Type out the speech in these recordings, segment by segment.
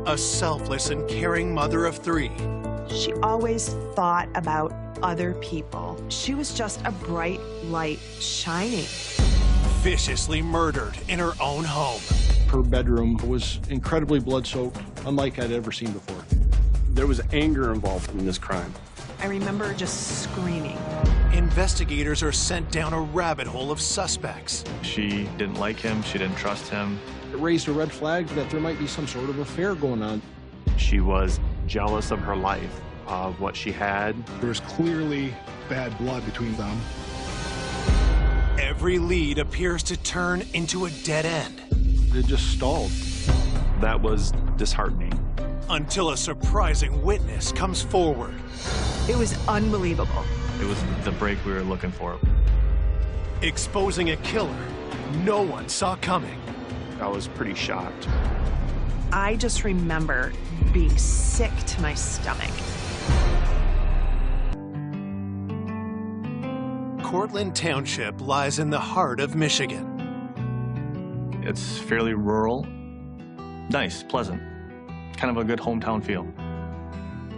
a selfless and caring mother of 3. She always thought about other people. She was just a bright light shining. Viciously murdered in her own home. Her bedroom was incredibly blood-soaked, unlike I'd ever seen before. There was anger involved in this crime. I remember just screaming. Investigators are sent down a rabbit hole of suspects. She didn't like him, she didn't trust him. It raised a red flag that there might be some sort of affair going on. She was jealous of her life, of what she had. There was clearly bad blood between them. Every lead appears to turn into a dead end. It just stalled. That was disheartening. Until a surprising witness comes forward. It was unbelievable. It was the break we were looking for. Exposing a killer no one saw coming. I was pretty shocked. I just remember being sick to my stomach. Cortland Township lies in the heart of Michigan. It's fairly rural, nice, pleasant, kind of a good hometown feel.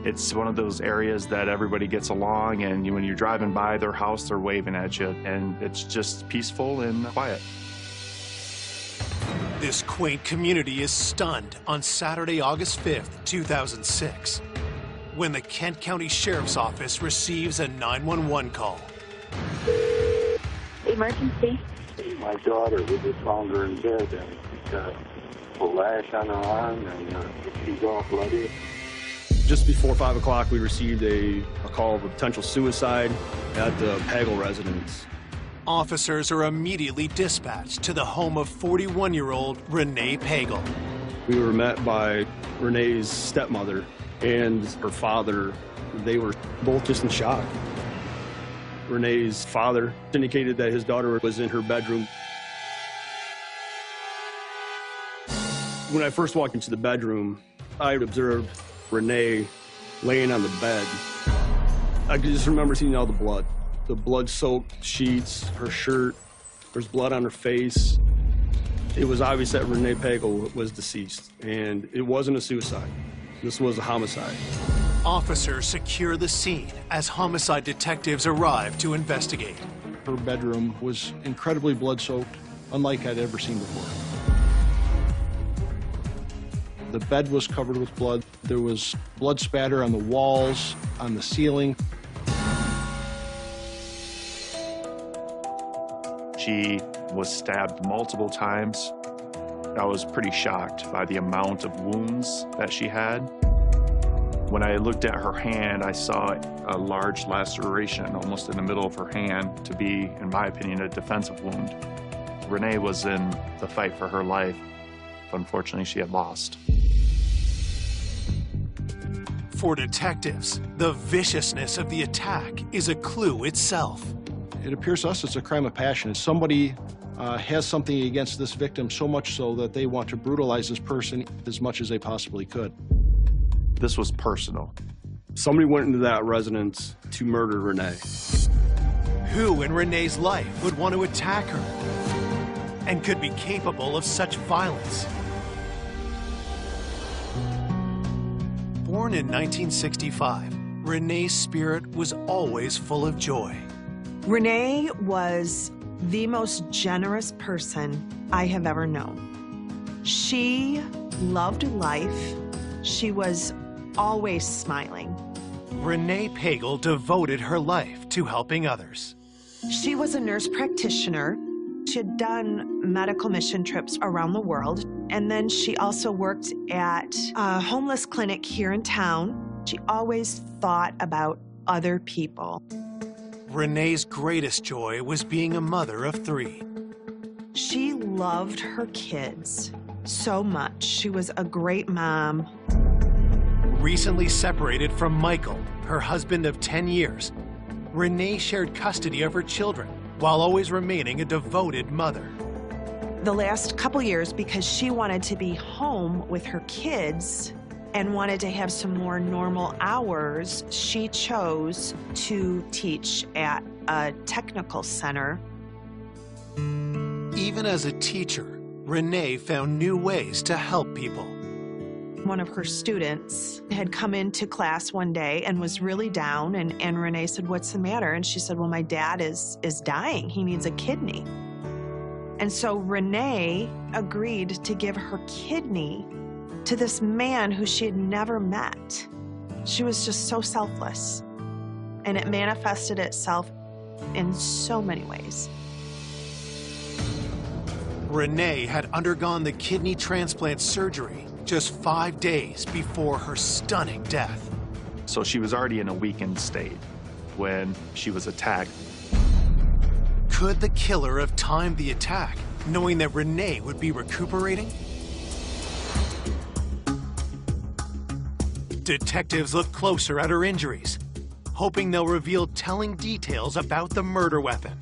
It's one of those areas that everybody gets along, and when you're driving by their house, they're waving at you, and it's just peaceful and quiet. This quaint community is stunned on Saturday, August 5th, 2006, when the Kent County Sheriff's Office receives a 911 call. Emergency. My daughter, we just found her in bed, and she's got a lash on her arm, and she's all bloody. Just before 5 o'clock, we received a call of a potential suicide at the Pagel residence. Officers are immediately dispatched to the home of 41-year-old Renee Pagel. We were met by Renee's stepmother and her father. They were both just in shock. Renee's father indicated that his daughter was in her bedroom. When I first walked into the bedroom, I observed Renee laying on the bed. I could just remember seeing all the blood-soaked sheets, her shirt. There's blood on her face. It was obvious that Renee Pagel was deceased, and it wasn't a suicide. This was a homicide. Officers secure the scene as homicide detectives arrive to investigate. Her bedroom was incredibly blood-soaked, unlike I'd ever seen before. The bed was covered with blood. There was blood spatter on the walls, on the ceiling. She was stabbed multiple times. I was pretty shocked by the amount of wounds that she had. When I looked at her hand, I saw a large laceration almost in the middle of her hand to be, in my opinion, a defensive wound. Renee was in the fight for her life. Unfortunately, she had lost. For detectives, the viciousness of the attack is a clue itself. It appears to us it's a crime of passion. Somebody has something against this victim, so much so that they want to brutalize this person as much as they possibly could. This was personal. Somebody went into that residence to murder Renee. Who in Renee's life would want to attack her and could be capable of such violence? Born in 1965, Renee's spirit was always full of joy. Renee was the most generous person I have ever known. She loved life. She was always smiling. Renee Pagel devoted her life to helping others. She was a nurse practitioner. She had done medical mission trips around the world, and then she also worked at a homeless clinic here in town. She always thought about other people. Renee's greatest joy was being a mother of 3. She loved her kids so much. She was a great mom. Recently separated from Michael, her husband of 10 years, Renee shared custody of her children while always remaining a devoted mother. The last couple years, because she wanted to be home with her kids and wanted to have some more normal hours, she chose to teach at a technical center. Even as a teacher, Renee found new ways to help people. One of her students had come into class one day and was really down, and Renee said, "What's the matter?" And she said, "Well, my dad is dying. He needs a kidney." And so Renee agreed to give her kidney to this man who she had never met. She was just so selfless. And it manifested itself in so many ways. Renee had undergone the kidney transplant surgery just 5 days before her stunning death. So she was already in a weakened state when she was attacked. Could the killer have timed the attack, knowing that Renee would be recuperating? Detectives look closer at her injuries, hoping they'll reveal telling details about the murder weapon.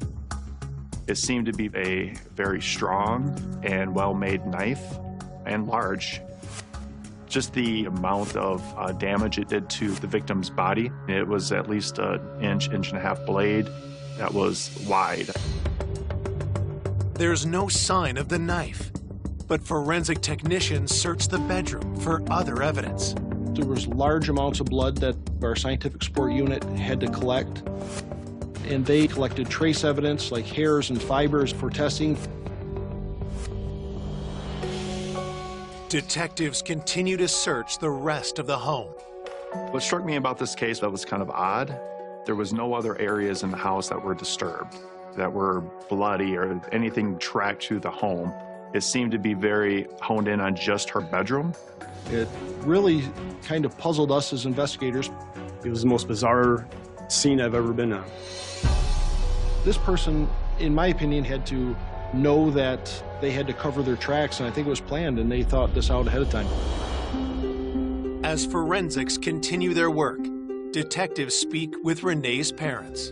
It seemed to be a very strong and well-made knife, and large. Just the amount of damage it did to the victim's body, it was at least an inch and a half blade that was wide. There's no sign of the knife, but forensic technicians searched the bedroom for other evidence. There was large amounts of blood that our scientific support unit had to collect, and they collected trace evidence like hairs and fibers for testing. Detectives continue to search the rest of the home. What struck me about this case that was kind of odd, there was no other areas in the house that were disturbed, that were bloody or anything tracked to the home. It seemed to be very honed in on just her bedroom. It really kind of puzzled us as investigators. It was the most bizarre scene I've ever been on. This person, in my opinion, had to know that they had to cover their tracks, and I think it was planned, and they thought this out ahead of time. As forensics continue their work, detectives speak with Renee's parents.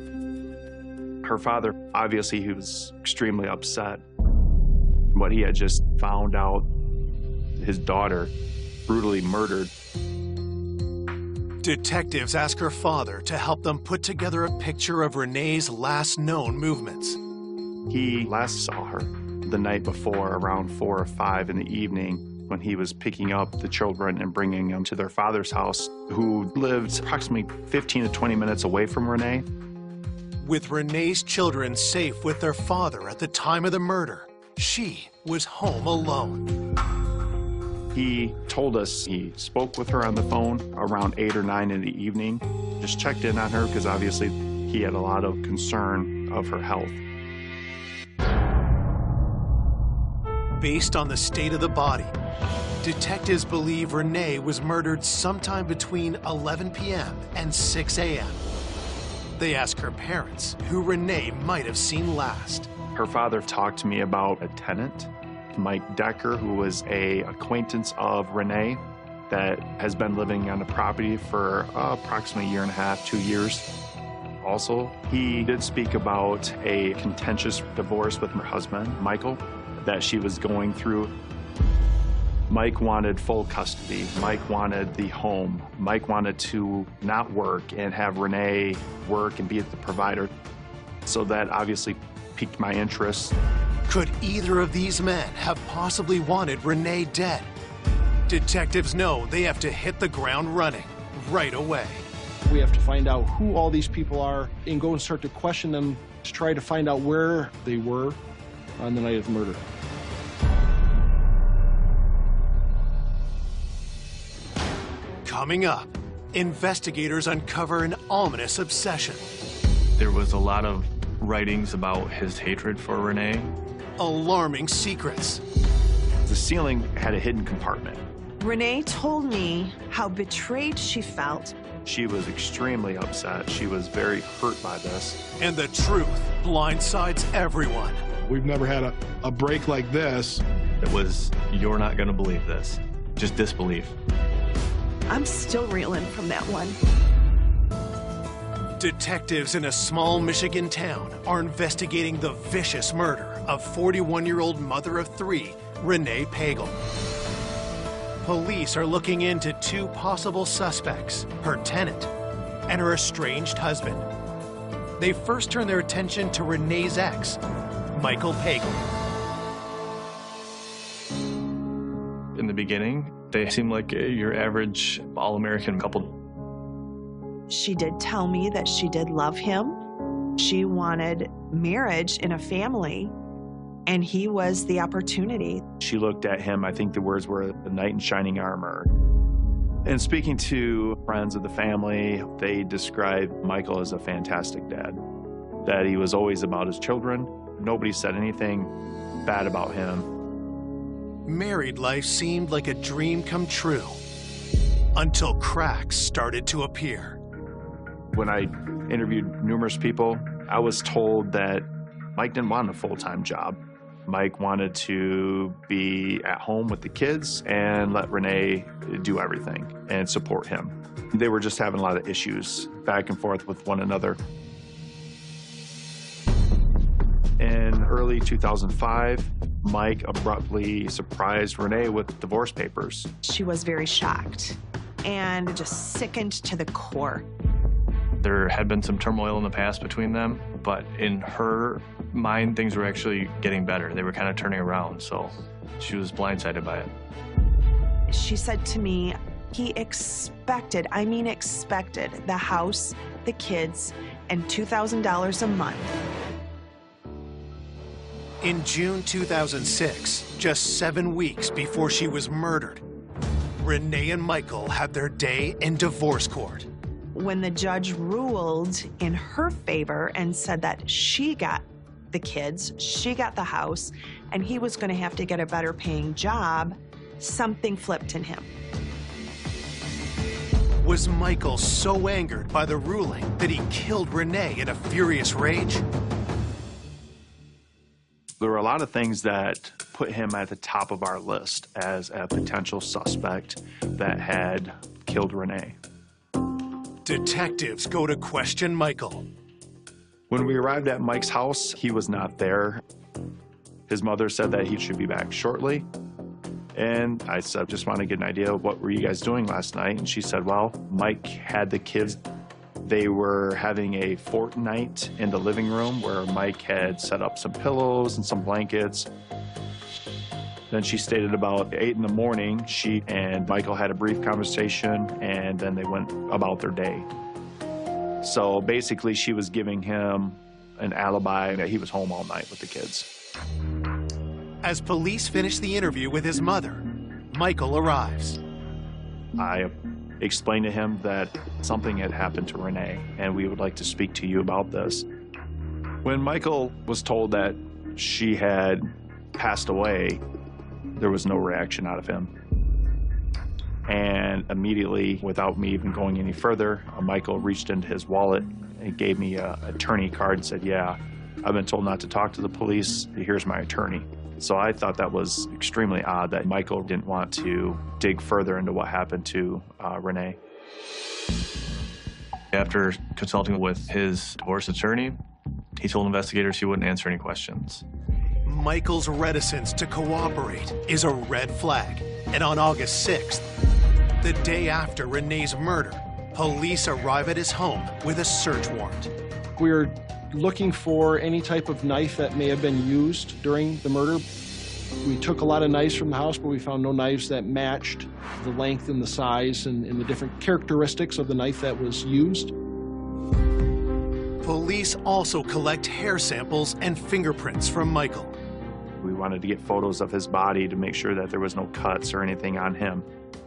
Her father, obviously, he was extremely upset. What he had just found out, his daughter brutally murdered. Detectives ask her father to help them put together a picture of Renee's last known movements. He last saw her the night before around 4 or 5 in the evening when he was picking up the children and bringing them to their father's house, who lived approximately 15 to 20 minutes away from Renee. With Renee's children safe with their father at the time of the murder, she was home alone. He told us he spoke with her on the phone around 8 or 9 in the evening, just checked in on her because obviously he had a lot of concern of her health. Based on the state of the body, detectives believe Renee was murdered sometime between 11 p.m. and 6 a.m. They ask her parents who Renee might have seen last. Her father talked to me about a tenant, Mike Decker, who was an acquaintance of Renee that has been living on the property for approximately 1.5 years, 2 years. Also, he did speak about a contentious divorce with her husband, Michael, that she was going through. Mike wanted full custody. Mike wanted the home. Mike wanted to not work and have Renee work and be the provider. So that obviously piqued my interest. Could either of these men have possibly wanted Renee dead? Detectives know they have to hit the ground running right away. We have to find out who all these people are and go and start to question them to try to find out where they were on the night of the murder. Coming up, investigators uncover an ominous obsession. There was a lot of writings about his hatred for Renee. Alarming secrets. The ceiling had a hidden compartment. Renee told me how betrayed she felt. She was extremely upset. She was very hurt by this. And the truth blindsides everyone. We've never had a break like this. It was, you're not gonna believe this. Just disbelief. I'm still reeling from that one. Detectives in a small Michigan town are investigating the vicious murder of 41-year-old mother of 3, Renee Pagel. Police are looking into 2 possible suspects, her tenant and her estranged husband. They first turn their attention to Renee's ex, Michael Pagel. In the beginning, They seem like your average all-American couple. She did tell me that she did love him. She wanted marriage in a family, and he was the opportunity. She looked at him, I think the words were the knight in shining armor. And speaking to friends of the family, they described Michael as a fantastic dad, that he was always about his children. Nobody said anything bad about him. Married life seemed like a dream come true until cracks started to appear. When I interviewed numerous people, I was told that Mike didn't want a full-time job. Mike wanted to be at home with the kids and let Renee do everything and support him. They were just having a lot of issues back and forth with one another. In early 2005, Mike abruptly surprised Renee with divorce papers. She was very shocked and just sickened to the core. There had been some turmoil in the past between them, but in her mind, things were actually getting better. They were kind of turning around, so she was blindsided by it. She said to me, he expected, I mean expected, the house, the kids, and $2,000 a month. In June 2006, just 7 weeks before she was murdered, Renee and Michael had their day in divorce court. When the judge ruled in her favor and said that she got the kids, she got the house, and he was going to have to get a better paying job, something flipped in him. Was Michael so angered by the ruling that he killed Renee in a furious rage? There were a lot of things that put him at the top of our list as a potential suspect that had killed Renee. Detectives go to question Michael. When we arrived at Mike's house, he was not there. His mother said that he should be back shortly. And I said, just want to get an idea of what were you guys doing last night? And she said, well, Mike had the kids. They were having a fortnight in the living room where Mike had set up some pillows and some blankets. Then she stated about 8 in the morning, she and Michael had a brief conversation, and then they went about their day. So basically, she was giving him an alibi that he was home all night with the kids. As police finish the interview with his mother, Michael arrives. I explained to him that something had happened to Renee, and we would like to speak to you about this. When Michael was told that she had passed away, there was no reaction out of him. And immediately, without me even going any further, Michael reached into his wallet and gave me an attorney card and said, yeah, I've been told not to talk to the police. Here's my attorney. So I thought that was extremely odd that Michael didn't want to dig further into what happened to Renee. After consulting with his divorce attorney, he told investigators he wouldn't answer any questions. Michael's reticence to cooperate is a red flag. And on August 6th, the day after Renee's murder, police arrive at his home with a search warrant. We were looking for any type of knife that may have been used during the murder. We took a lot of knives from the house, but we found no knives that matched the length and the size and the different characteristics of the knife that was used. Police also collect hair samples and fingerprints from Michael. We wanted to get photos of his body to make sure that there was no cuts or anything on him.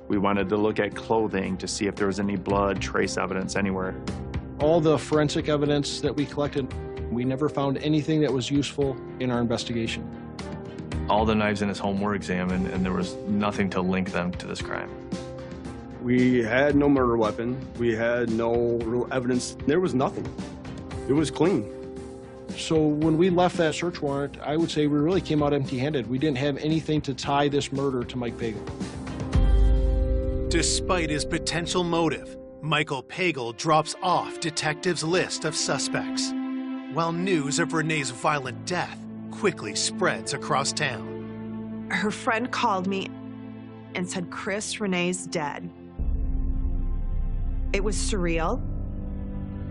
We wanted to look at clothing to see if there was any blood trace evidence anywhere. All the forensic evidence that we collected, we never found anything that was useful in our investigation. All the knives in his home were examined, and there was nothing to link them to this crime. We had no murder weapon. We had no real evidence. There was nothing. It was clean. So when we left that search warrant, I would say we really came out empty-handed. We didn't have anything to tie this murder to Mike Pagel. Despite his potential motive, Michael Pagel drops off detectives' list of suspects, while news of Renee's violent death quickly spreads across town. Her friend called me and said, Chris, Renee's dead. It was surreal.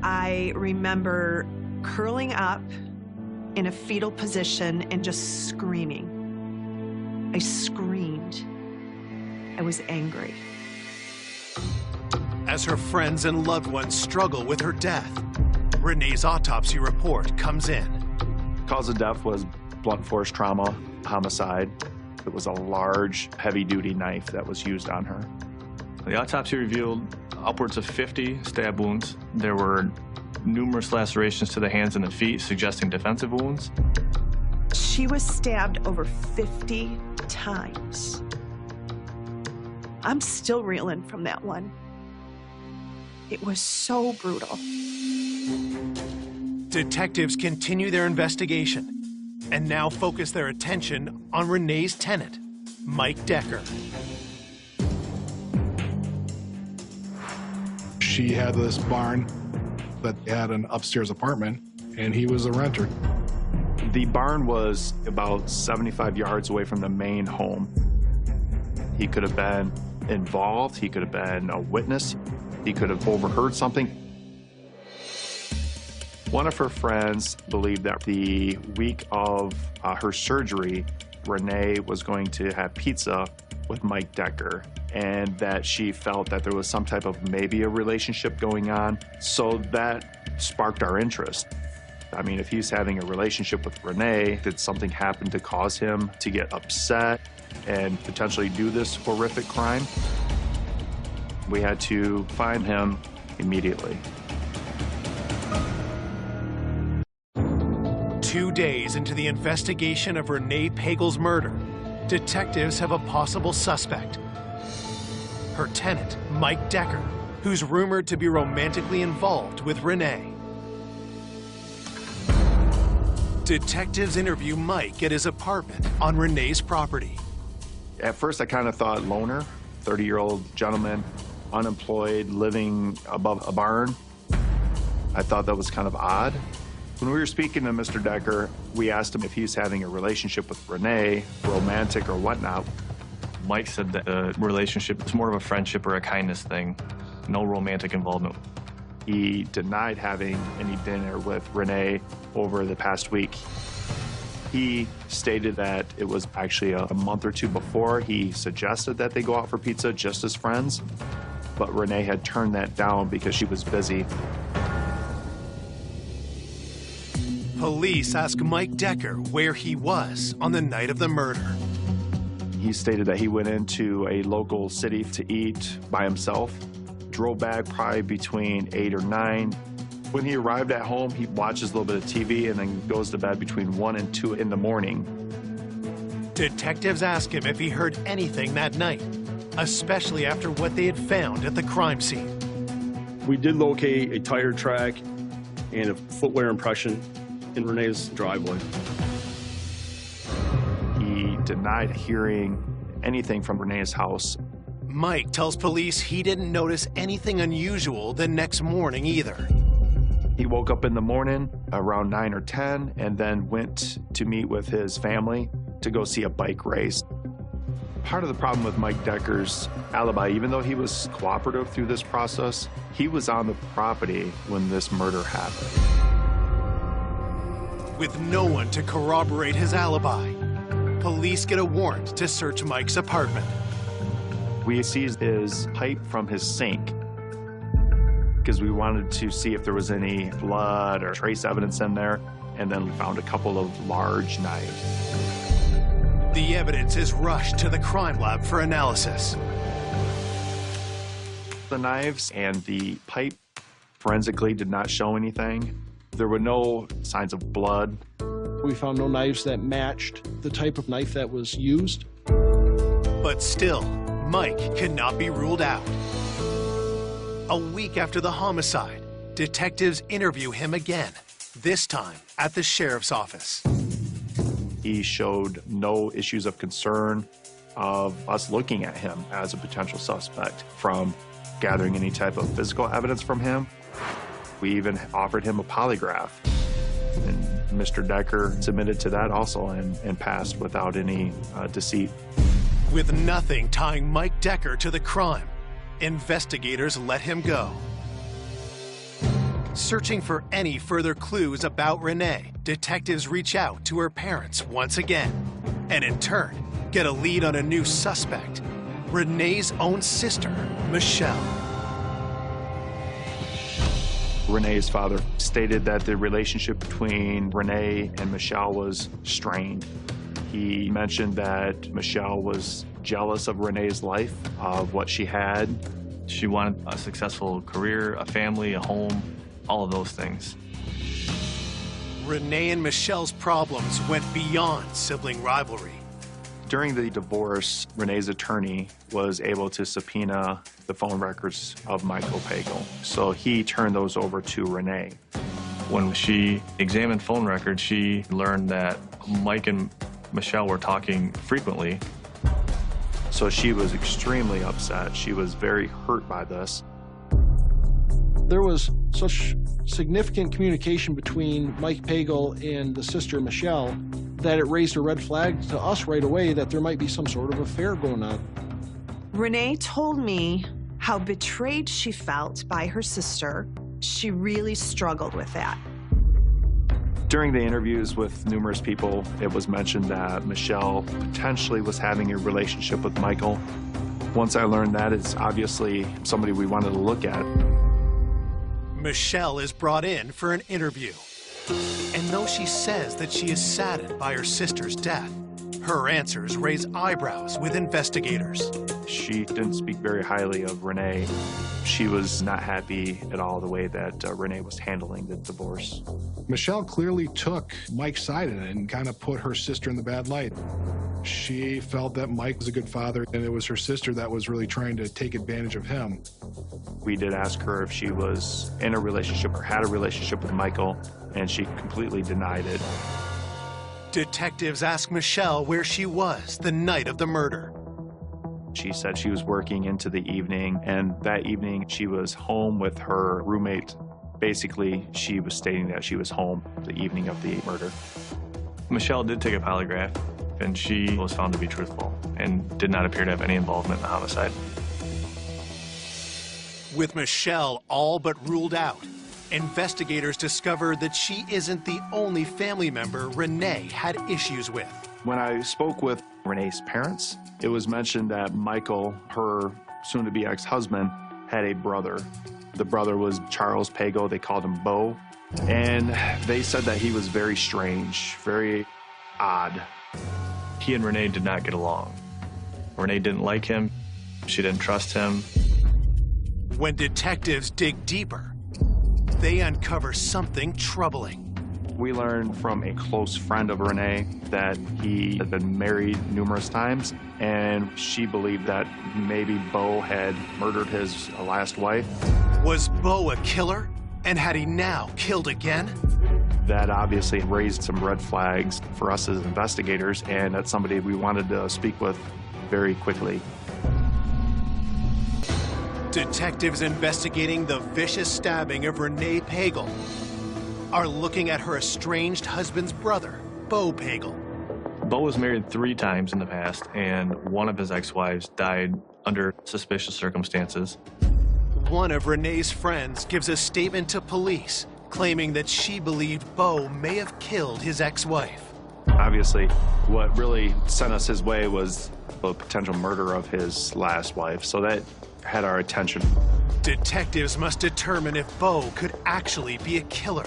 I remember curling up in a fetal position and just screaming. I screamed. I was angry. As her friends and loved ones struggle with her death, Renee's autopsy report comes in. Cause of death was blunt force trauma, homicide. It was a large, heavy-duty knife that was used on her. The autopsy revealed upwards of 50 stab wounds. There were numerous lacerations to the hands and the feet, suggesting defensive wounds. She was stabbed over 50 times. I'm still reeling from that one. It was so brutal. Detectives continue their investigation and now focus their attention on Renee's tenant, Mike Decker. She had this barn that had an upstairs apartment, and he was a renter. The barn was about 75 yards away from the main home. He could have been involved, he could have been a witness, he could have overheard something. One of her friends believed that the week of her surgery, Renee was going to have pizza with Mike Decker, and that she felt that there was some type of maybe a relationship going on. So that sparked our interest. I mean, if he's having a relationship with Renee, did something happen to cause him to get upset and potentially do this horrific crime? We had to find him immediately. 2 days into the investigation of Renee Pagel's murder, detectives have a possible suspect. Her tenant, Mike Decker, who's rumored to be romantically involved with Renee. Detectives interview Mike at his apartment on Renee's property. At first, I kind of thought loner, 30-year-old gentleman, unemployed, living above a barn. I thought that was kind of odd. When we were speaking to Mr. Decker, we asked him if he was having a relationship with Renee, romantic or whatnot. Mike said that the relationship was more of a friendship or a kindness thing, no romantic involvement. He denied having any dinner with Renee over the past week. He stated that it was actually a month or two before he suggested that they go out for pizza just as friends, but Renee had turned that down because she was busy. Police ask Mike Decker where he was on the night of the murder. He stated that he went into a local city to eat by himself, drove back probably between 8 or 9. When he arrived at home, he watches a little bit of TV and then goes to bed between 1 and 2 in the morning. Detectives ask him if he heard anything that night, especially after what they had found at the crime scene. We did locate a tire track and a footwear impression in Renee's driveway. He denied hearing anything from Renee's house. Mike tells police he didn't notice anything unusual the next morning either. He woke up in the morning around 9 or 10 and then went to meet with his family to go see a bike race. Part of the problem with Mike Decker's alibi, even though he was cooperative through this process, he was on the property when this murder happened. With no one to corroborate his alibi, police get a warrant to search Mike's apartment. We seized his pipe from his sink because we wanted to see if there was any blood or trace evidence in there, and then we found a couple of large knives. The evidence is rushed to the crime lab for analysis. The knives and the pipe forensically did not show anything. There were no signs of blood. We found no knives that matched the type of knife that was used. But still, Mike cannot be ruled out. A week after the homicide, detectives interview him again, this time at the sheriff's office. He showed no issues of concern of us looking at him as a potential suspect from gathering any type of physical evidence from him. We even offered him a polygraph, and Mr. Decker submitted to that also and passed without any deceit. With nothing tying Mike Decker to the crime, investigators let him go. Searching for any further clues about Renee, detectives reach out to her parents once again, and in turn, get a lead on a new suspect, Renee's own sister, Michelle. Renee's father stated that the relationship between Renee and Michelle was strained. He mentioned that Michelle was jealous of Renee's life, of what she had. She wanted a successful career, a family, a home, all of those things. Renee and Michelle's problems went beyond sibling rivalry. During the divorce, Renee's attorney was able to subpoena the phone records of Michael Pagel, so he turned those over to Renee. When she examined phone records, she learned that Mike and Michelle were talking frequently. So she was extremely upset. She was very hurt by this. There was such significant communication between Mike Pagel and the sister Michelle that it raised a red flag to us right away that there might be some sort of affair going on. Renee told me how betrayed she felt by her sister. She really struggled with that. During the interviews with numerous people, it was mentioned that Michelle potentially was having a relationship with Michael. Once I learned that, it's obviously somebody we wanted to look at. Michelle is brought in for an interview. And though she says that she is saddened by her sister's death, her answers raise eyebrows with investigators. She didn't speak very highly of Renee. She was not happy at all the way that Renee was handling the divorce. Michelle clearly took Mike's side in it and kind of put her sister in the bad light. She felt that Mike was a good father, and it was her sister that was really trying to take advantage of him. We did ask her if she was in a relationship or had a relationship with Michael, and she completely denied it. Detectives asked Michelle where she was the night of the murder. She said she was working into the evening, and that evening she was home with her roommate. Basically, she was stating that she was home the evening of the murder. Michelle did take a polygraph, and she was found to be truthful and did not appear to have any involvement in the homicide. With Michelle all but ruled out, investigators discovered that she isn't the only family member Renee had issues with. When I spoke with Renee's parents, it was mentioned that Michael, her soon-to-be ex-husband, had a brother. The brother was Charles Pagel. They called him Bo. And they said that he was very strange, very odd. He and Renee did not get along. Renee didn't like him. She didn't trust him. When detectives dig deeper, they uncover something troubling. We learned from a close friend of Renee that he had been married numerous times, and she believed that maybe Bo had murdered his last wife. Was Bo a killer? And had he now killed again? That obviously raised some red flags for us as investigators, and that's somebody we wanted to speak with very quickly. Detectives investigating the vicious stabbing of Renee Pagel are looking at her estranged husband's brother, Bo Pagel. Bo was married 3 times in the past, and one of his ex-wives died under suspicious circumstances. One of Renee's friends gives a statement to police claiming that she believed Bo may have killed his ex-wife. Obviously, what really sent us his way was the potential murder of his last wife, so that had our attention. Detectives must determine if Bo could actually be a killer.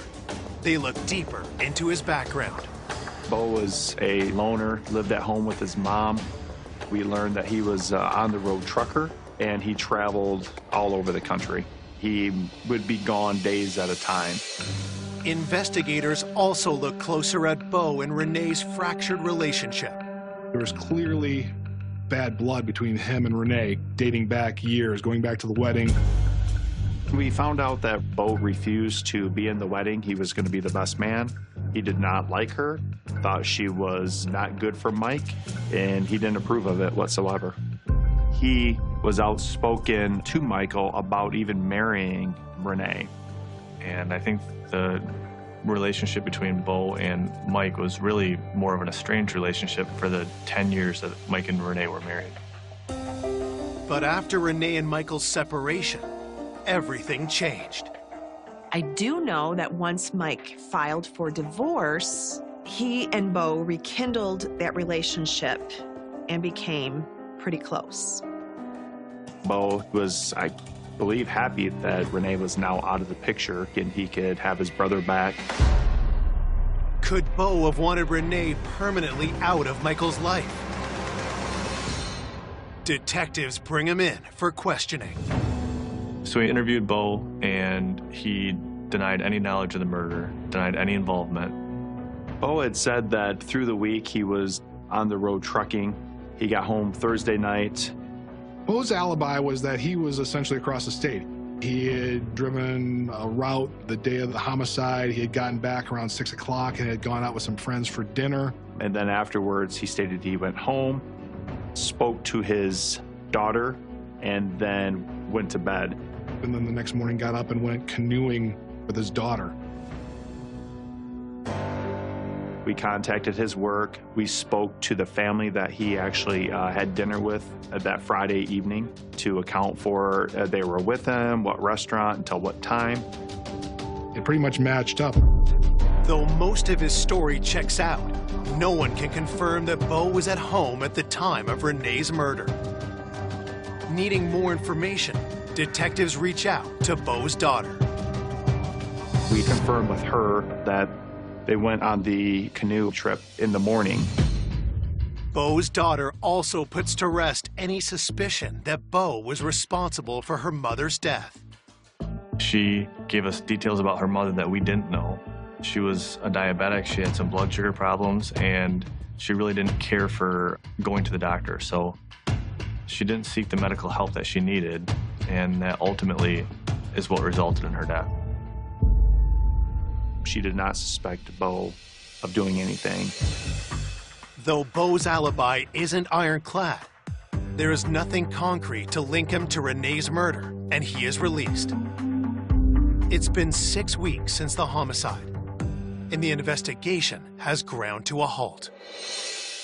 They look deeper into his background. Bo was a loner, lived at home with his mom. We learned that he was on-the-road trucker, and he traveled all over the country. He would be gone days at a time. Investigators also look closer at Bo and Renee's fractured relationship. There was clearly bad blood between him and Renee, dating back years, going back to the wedding. We found out that Bo refused to be in the wedding. He was going to be the best man. He did not like her, thought she was not good for Mike, and he didn't approve of it whatsoever. He was outspoken to Michael about even marrying Renee. And I think the relationship between Bo and Mike was really more of an estranged relationship for the 10 years that Mike and Renee were married. But after Renee and Michael's separation, everything changed. I do know that once Mike filed for divorce, he and Bo rekindled that relationship and became pretty close. Bo was, I believe, happy that Renee was now out of the picture and he could have his brother back. Could Bo have wanted Renee permanently out of Michael's life? Detectives bring him in for questioning. So we interviewed Bo, and he denied any knowledge of the murder, denied any involvement. Bo had said that through the week he was on the road trucking. He got home Thursday night. Bo's alibi was that he was essentially across the state. He had driven a route the day of the homicide. He had gotten back around 6 o'clock and had gone out with some friends for dinner. And then afterwards, he stated he went home, spoke to his daughter, and then went to bed. And then the next morning got up and went canoeing with his daughter. We contacted his work. We spoke to the family that he actually had dinner with that Friday evening to account for they were with him, what restaurant, until what time. It pretty much matched up. Though most of his story checks out, no one can confirm that Bo was at home at the time of Renee's murder. Needing more information, detectives reach out to Bo's daughter. We confirmed with her that they went on the canoe trip in the morning. Bo's daughter also puts to rest any suspicion that Bo was responsible for her mother's death. She gave us details about her mother that we didn't know. She was a diabetic, she had some blood sugar problems, and she really didn't care for going to the doctor. So she didn't seek the medical help that she needed, and that ultimately is what resulted in her death. She did not suspect Bo of doing anything. Though Bo's alibi isn't ironclad, there is nothing concrete to link him to Renee's murder, and he is released. It's been 6 weeks since the homicide, and the investigation has ground to a halt.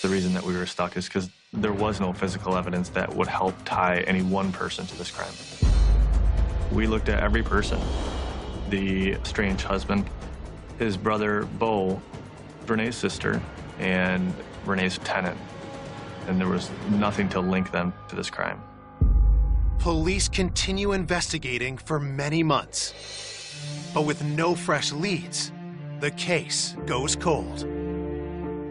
The reason that we were stuck is because there was no physical evidence that would help tie any one person to this crime. We looked at every person. The estranged husband, his brother, Bo, Renee's sister, and Renee's tenant. And there was nothing to link them to this crime. Police continue investigating for many months, but with no fresh leads, the case goes cold.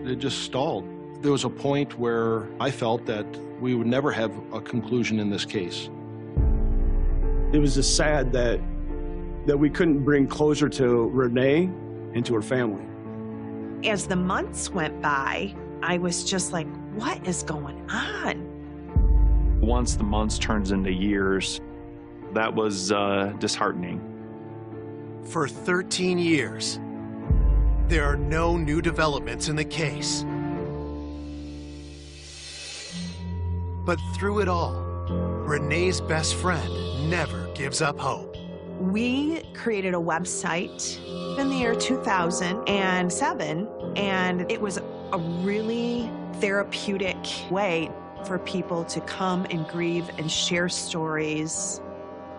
It just stalled. There was a point where I felt that we would never have a conclusion in this case. It was just sad that we couldn't bring closure to Renee and to her family. As the months went by, I was just like, what is going on? Once the months turns into years, that was disheartening. For 13 years, there are no new developments in the case. But through it all, Renee's best friend never gives up hope. We created a website in the year 2007, and it was a really therapeutic way for people to come and grieve and share stories.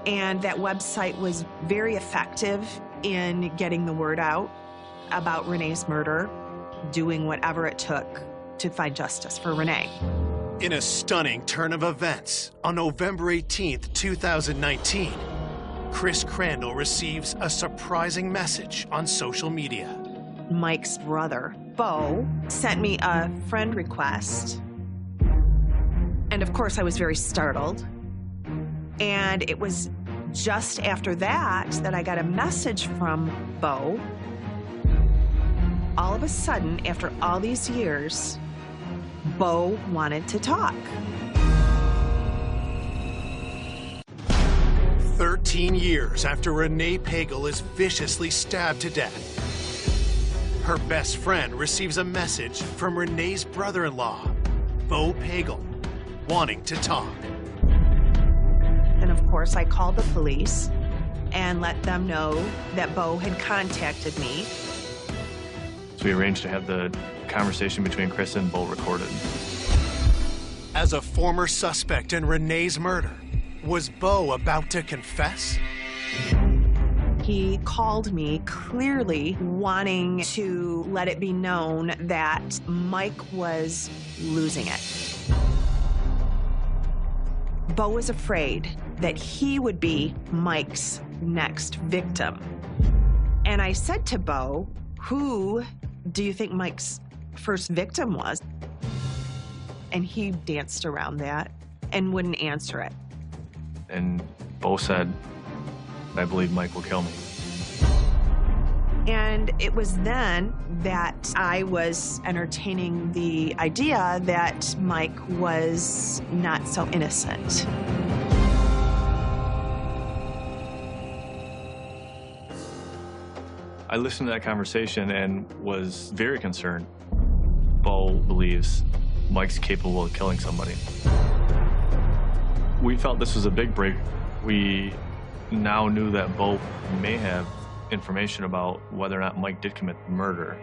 And that website was very effective in getting the word out about Renee's murder, doing whatever it took to find justice for Renee. In a stunning turn of events, on November 18th, 2019, Chris Crandall receives a surprising message on social media. Mike's brother, Bo, sent me a friend request. And of course, I was very startled. And it was just after that I got a message from Bo. All of a sudden, after all these years, Bo wanted to talk. 13 years after Renee Pagel is viciously stabbed to death, her best friend receives a message from Renee's brother-in-law, Bo Pagel, wanting to talk. And of course, I called the police and let them know that Bo had contacted me. So we arranged to have the conversation between Chris and Bo recorded. As a former suspect in Renee's murder, was Bo about to confess? He called me clearly wanting to let it be known that Mike was losing it. Bo was afraid that he would be Mike's next victim. And I said to Bo, who do you think Mike's first victim was? And he danced around that and wouldn't answer it. And Bo said, I believe Mike will kill me. And it was then that I was entertaining the idea that Mike was not so innocent. I listened to that conversation and was very concerned. Bo believes Mike's capable of killing somebody. We felt this was a big break. We now knew that Bo may have information about whether or not Mike did commit the murder.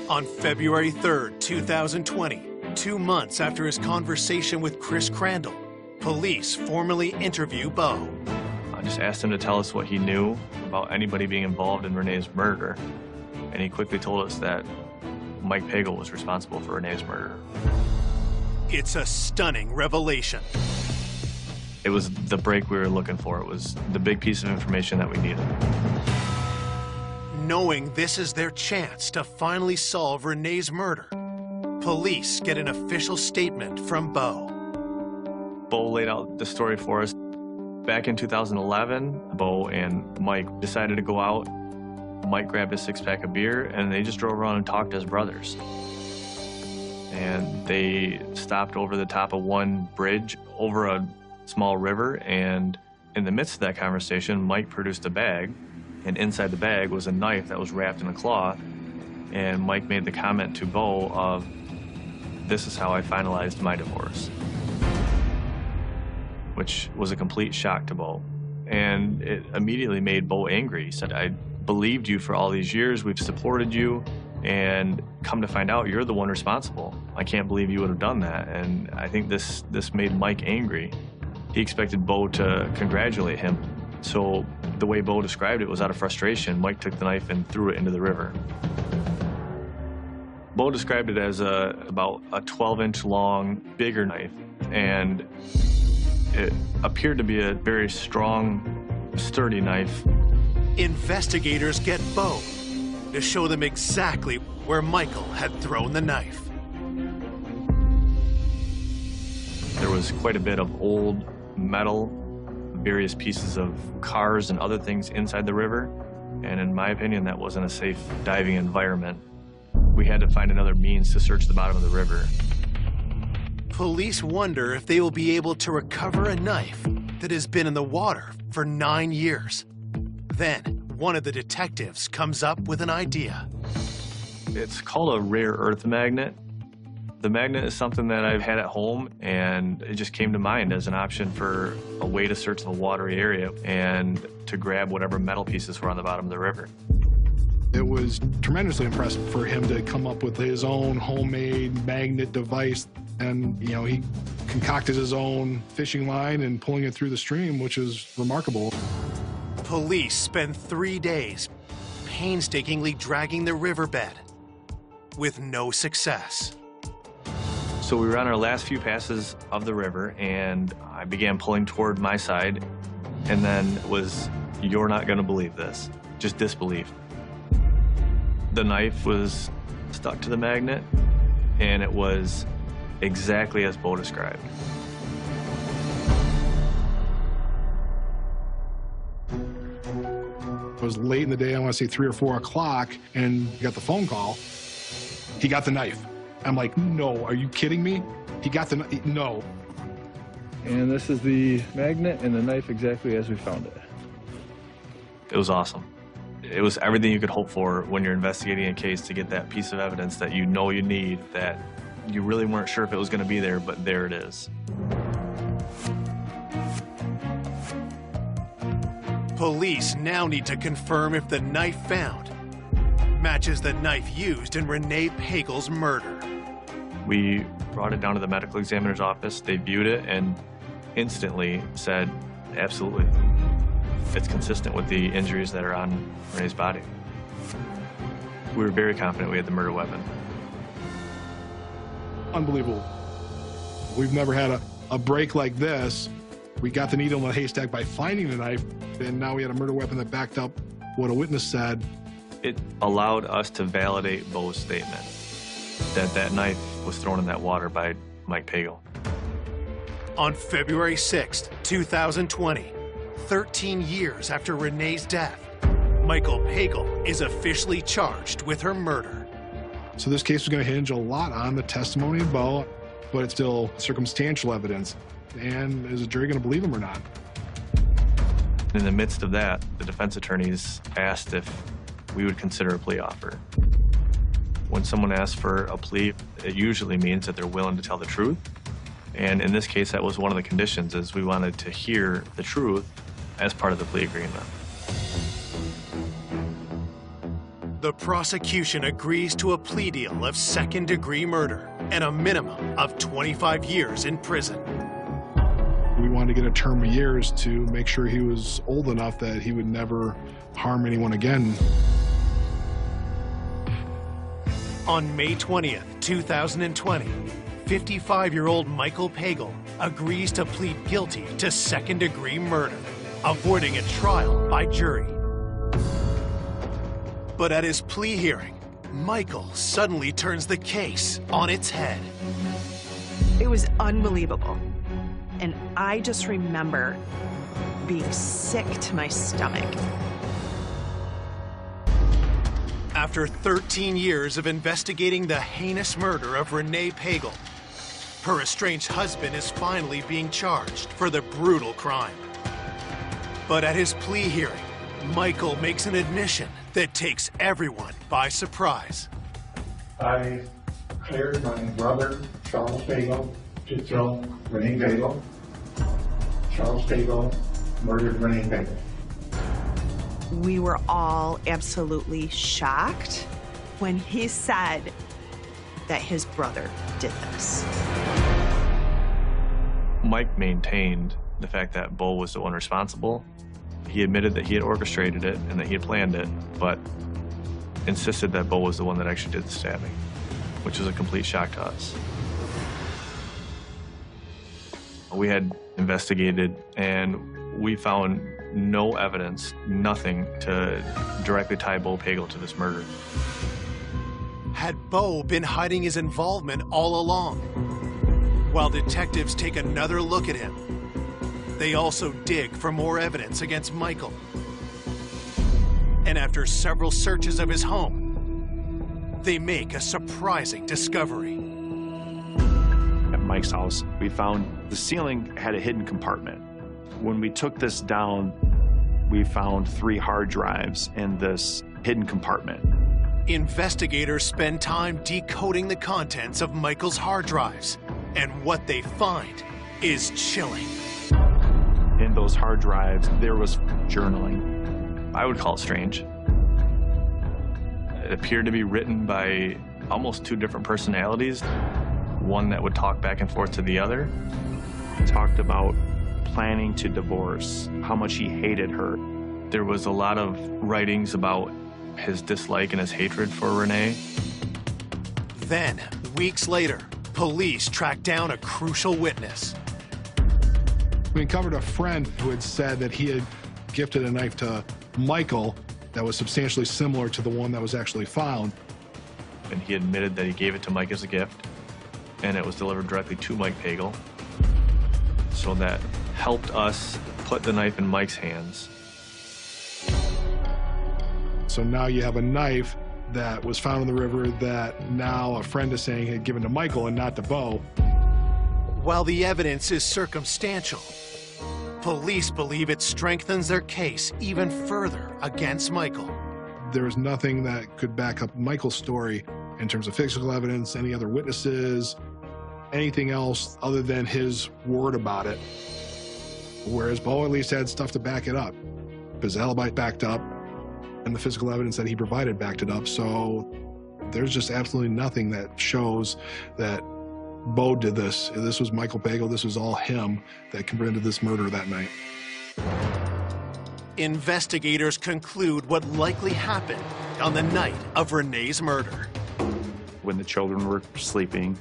On February 3rd, 2020, 2 months after his conversation with Chris Crandall, police formally interview Bo. I just asked him to tell us what he knew about anybody being involved in Renee's murder, and he quickly told us that Mike Pagel was responsible for Renee's murder. It's a stunning revelation. It was the break we were looking for. It was the big piece of information that we needed. Knowing this is their chance to finally solve Renee's murder, police get an official statement from Bo. Bo laid out the story for us. Back in 2011, Bo and Mike decided to go out. Mike grabbed a six-pack of beer, and they just drove around and talked as brothers. And they stopped over the top of one bridge over a small river, and in the midst of that conversation, Mike produced a bag, and inside the bag was a knife that was wrapped in a cloth, and Mike made the comment to Bo of, "This is how I finalized my divorce," which was a complete shock to Bo. And it immediately made Bo angry. He said, "I believed you for all these years, we've supported you, and come to find out you're the one responsible. I can't believe you would have done that." And I think this made Mike angry. He expected Bo to congratulate him. So the way Bo described it was out of frustration. Mike took the knife and threw it into the river. Bo described it as about a 12-inch long, bigger knife, and it appeared to be a very strong, sturdy knife. Investigators get Bo to show them exactly where Michael had thrown the knife. There was quite a bit of old metal, various pieces of cars and other things inside the river, and in my opinion, that wasn't a safe diving environment. We had to find another means to search the bottom of the river. Police wonder if they will be able to recover a knife that has been in the water for 9 years. Then, one of the detectives comes up with an idea. It's called a rare earth magnet. The magnet is something that I've had at home, and it just came to mind as an option for a way to search the watery area and to grab whatever metal pieces were on the bottom of the river. It was tremendously impressive for him to come up with his own homemade magnet device. And, you know, he concocted his own fishing line and pulling it through the stream, which is remarkable. Police spend 3 days painstakingly dragging the riverbed with no success. So we were on our last few passes of the river, and I began pulling toward my side, and then it was, "You're not gonna believe this," just disbelief. The knife was stuck to the magnet, and it was exactly as Bo described. It was late in the day, I want to say 3 or 4 o'clock, and got the phone call. He got the knife. I'm like, no, are you kidding me? He got the knife, no. And this is the magnet and the knife exactly as we found it. It was awesome. It was everything you could hope for when you're investigating a case, to get that piece of evidence that you know you need, that you really weren't sure if it was going to be there, but there it is. Police now need to confirm if the knife found matches the knife used in Renee Pagel's murder. We brought it down to the medical examiner's office. They viewed it and instantly said, absolutely. It's consistent with the injuries that are on Renee's body. We were very confident we had the murder weapon. Unbelievable. We've never had a a break like this, we got the needle in the haystack by finding the knife, and now we had a murder weapon that backed up what a witness said. It allowed us to validate Bo's statement that that knife was thrown in that water by Mike Pagel. On February 6th, 2020, 13 years after Renee's death, Michael Pagel is officially charged with her murder. So this case was going to hinge a lot on the testimony of Bo, but it's still circumstantial evidence. And is the jury going to believe him or not? In the midst of that, the defense attorneys asked if we would consider a plea offer. When someone asks for a plea, it usually means that they're willing to tell the truth. And in this case, that was one of the conditions, is we wanted to hear the truth as part of the plea agreement. The prosecution agrees to a plea deal of second-degree murder and a minimum of 25 years in prison. We wanted to get a term of years to make sure he was old enough that he would never harm anyone again. On May 20th, 2020, 55-year-old Michael Pagel agrees to plead guilty to second-degree murder, avoiding a trial by jury. But at his plea hearing, Michael suddenly turns the case on its head. It was unbelievable. And I just remember being sick to my stomach. After 13 years of investigating the heinous murder of Renee Pagel, her estranged husband is finally being charged for the brutal crime. But at his plea hearing, Michael makes an admission that takes everyone by surprise. I hired my brother, Charles Pagel, to kill Renee Pagel. Charles Pagel murdered Renee Pagel. We were all absolutely shocked when he said that his brother did this. Mike maintained the fact that Bo was the one responsible. He admitted that he had orchestrated it and that he had planned it, but insisted that Bo was the one that actually did the stabbing, which was a complete shock to us. We had investigated and we found no evidence, nothing to directly tie Bo Pagel to this murder. Had Bo been hiding his involvement all along? While detectives take another look at him, they also dig for more evidence against Michael. And after several searches of his home, they make a surprising discovery. At Mike's house, we found the ceiling had a hidden compartment. When we took this down, we found 3 hard drives in this hidden compartment. Investigators spend time decoding the contents of Michael's hard drives, and what they find is chilling. In those hard drives, there was journaling. I would call it strange. It appeared to be written by almost 2 different personalities, one that would talk back and forth to the other. He talked about planning to divorce, how much he hated her. There was a lot of writings about his dislike and his hatred for Renee. Then, weeks later, police tracked down a crucial witness. We uncovered a friend who had said that he had gifted a knife to Michael that was substantially similar to the one that was actually found. And he admitted that he gave it to Mike as a gift, and it was delivered directly to Mike Pagel. So that helped us put the knife in Mike's hands. So now you have a knife that was found in the river that now a friend is saying had given to Michael and not to Bo. While the evidence is circumstantial, police believe it strengthens their case even further against Michael. There was nothing that could back up Michael's story in terms of physical evidence, any other witnesses, anything else other than his word about it. Whereas Bo at least had stuff to back it up. His alibi backed up, and the physical evidence that he provided backed it up. So there's just absolutely nothing that shows that Bo did this. This was Michael Pagel. This was all him that committed this murder that night. Investigators conclude what likely happened on the night of Renee's murder. When the children were sleeping,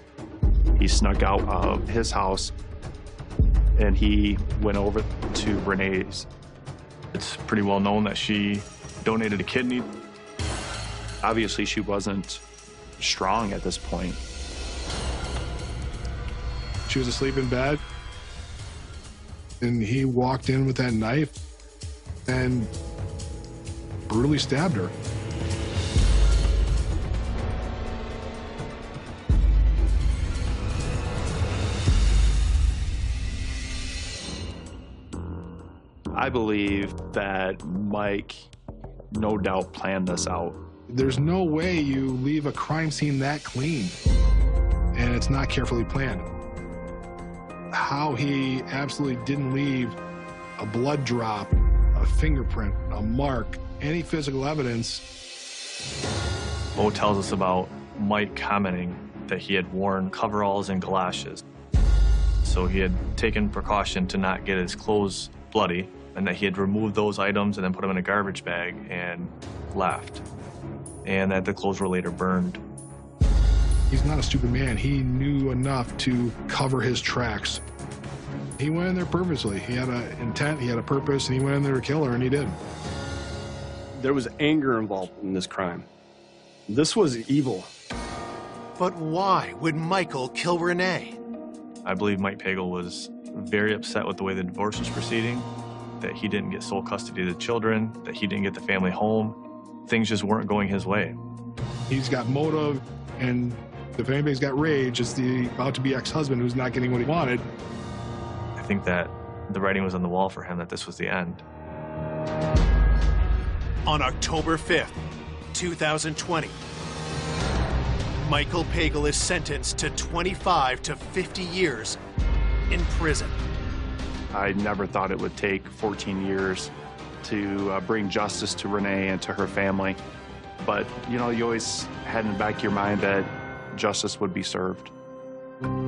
he snuck out of his house, and he went over to Renee's. It's pretty well known that she donated a kidney. Obviously, she wasn't strong at this point. She was asleep in bed, and he walked in with that knife and brutally stabbed her. I believe that Mike no doubt planned this out. There's no way you leave a crime scene that clean and it's not carefully planned. How he absolutely didn't leave a blood drop, a fingerprint, a mark, any physical evidence. Bo tells us about Mike commenting that he had worn coveralls and galoshes. So he had taken precaution to not get his clothes bloody, and that he had removed those items and then put them in a garbage bag and left. And that the clothes were later burned. He's not a stupid man. He knew enough to cover his tracks. He went in there purposely. He had an intent, he had a purpose, and he went in there to kill her, and he did. There was anger involved in this crime. This was evil. But why would Michael kill Renee? I believe Mike Pagel was very upset with the way the divorce was proceeding, that he didn't get sole custody of the children, that he didn't get the family home. Things just weren't going his way. He's got motive, and if anybody's got rage, it's the about-to-be ex-husband who's not getting what he wanted. I think that the writing was on the wall for him that this was the end. On October 5th, 2020, Michael Pagel is sentenced to 25 to 50 years in prison. I never thought it would take 14 years to bring justice to Renee and to her family. But, you know, you always had in the back of your mind that justice would be served.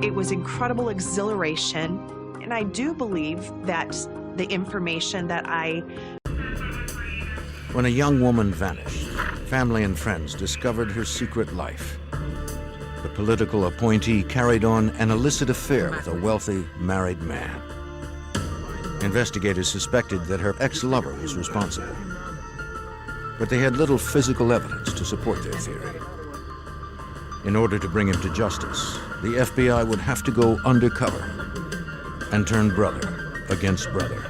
It was incredible exhilaration, and I do believe that the information that When a young woman vanished, family and friends discovered her secret life. The political appointee carried on an illicit affair with a wealthy married man. Investigators suspected that her ex-lover was responsible, but they had little physical evidence to support their theory. In order to bring him to justice, the FBI would have to go undercover and turn brother against brother.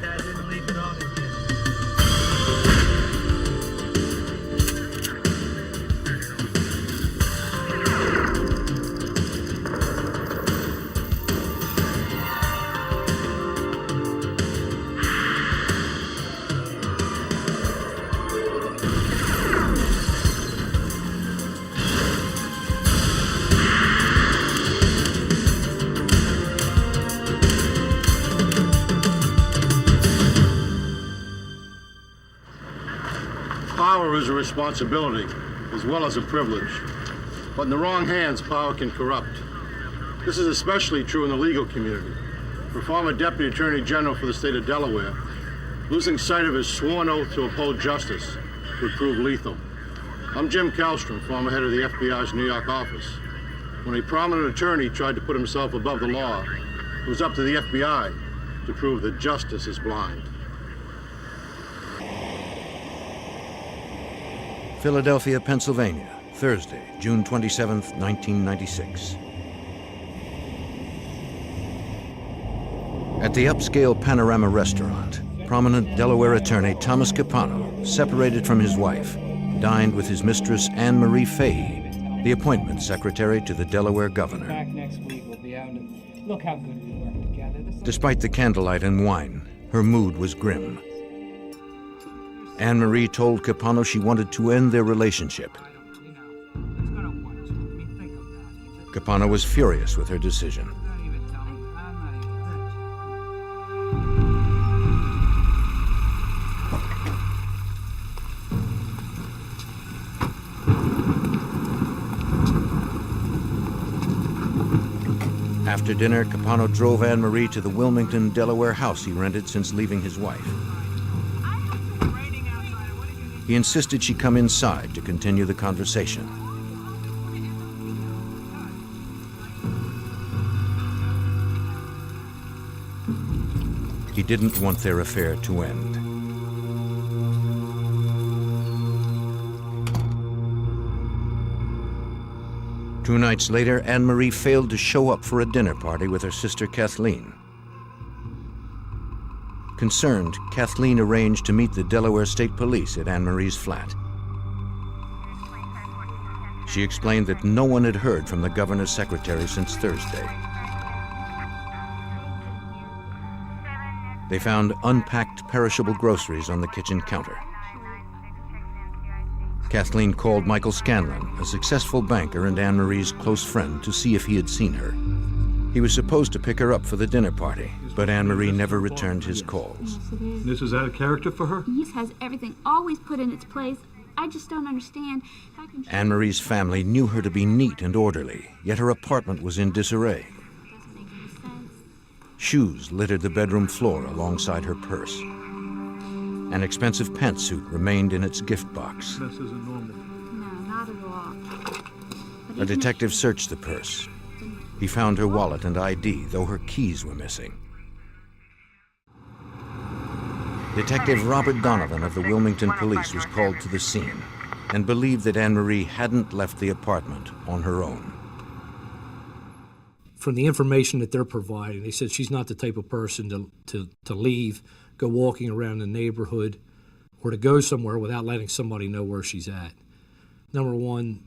Power is a responsibility as well as a privilege, but in the wrong hands, power can corrupt. This is especially true in the legal community. For former Deputy Attorney General for the state of Delaware, losing sight of his sworn oath to uphold justice would prove lethal. I'm Jim Kallstrom, former head of the FBI's New York office. When a prominent attorney tried to put himself above the law, it was up to the FBI to prove that justice is blind. Philadelphia, Pennsylvania, Thursday, June 27, 1996. At the upscale Panorama restaurant, prominent Delaware attorney Thomas Capano, separated from his wife, dined with his mistress Anne Marie Fahey, the appointment secretary to the Delaware governor. Back next week, we'll be able to look how good we work together. Despite the candlelight and wine, her mood was grim. Anne Marie told Capano she wanted to end their relationship. Capano was furious with her decision. After dinner, Capano drove Anne Marie to the Wilmington, Delaware house he rented since leaving his wife. He insisted she come inside to continue the conversation. didn't want their affair to end. Two nights later, Anne-Marie failed to show up for a dinner party with her sister Kathleen. Concerned, Kathleen arranged to meet the Delaware State Police at Anne-Marie's flat. She explained that no one had heard from the governor's secretary since Thursday. They found unpacked perishable groceries on the kitchen counter. Kathleen called Michael Scanlon, a successful banker and Anne-Marie's close friend, to see if he had seen her. He was supposed to pick her up for the dinner party, but Anne-Marie never returned his calls. Yes, it is. This is out of character for her? Yes, has everything always put in its place. I just don't understand. Anne-Marie's family knew her to be neat and orderly, yet her apartment was in disarray. Shoes littered the bedroom floor alongside her purse. An expensive pantsuit remained in its gift box. This isn't normal. No, not at all. A detective searched the purse. He found her wallet and ID, though her keys were missing. Detective Robert Donovan of the Wilmington Police was called to the scene and believed that Anne-Marie hadn't left the apartment on her own. From the information that they're providing, they said she's not the type of person to leave, go walking around the neighborhood, or to go somewhere without letting somebody know where she's at. Number one,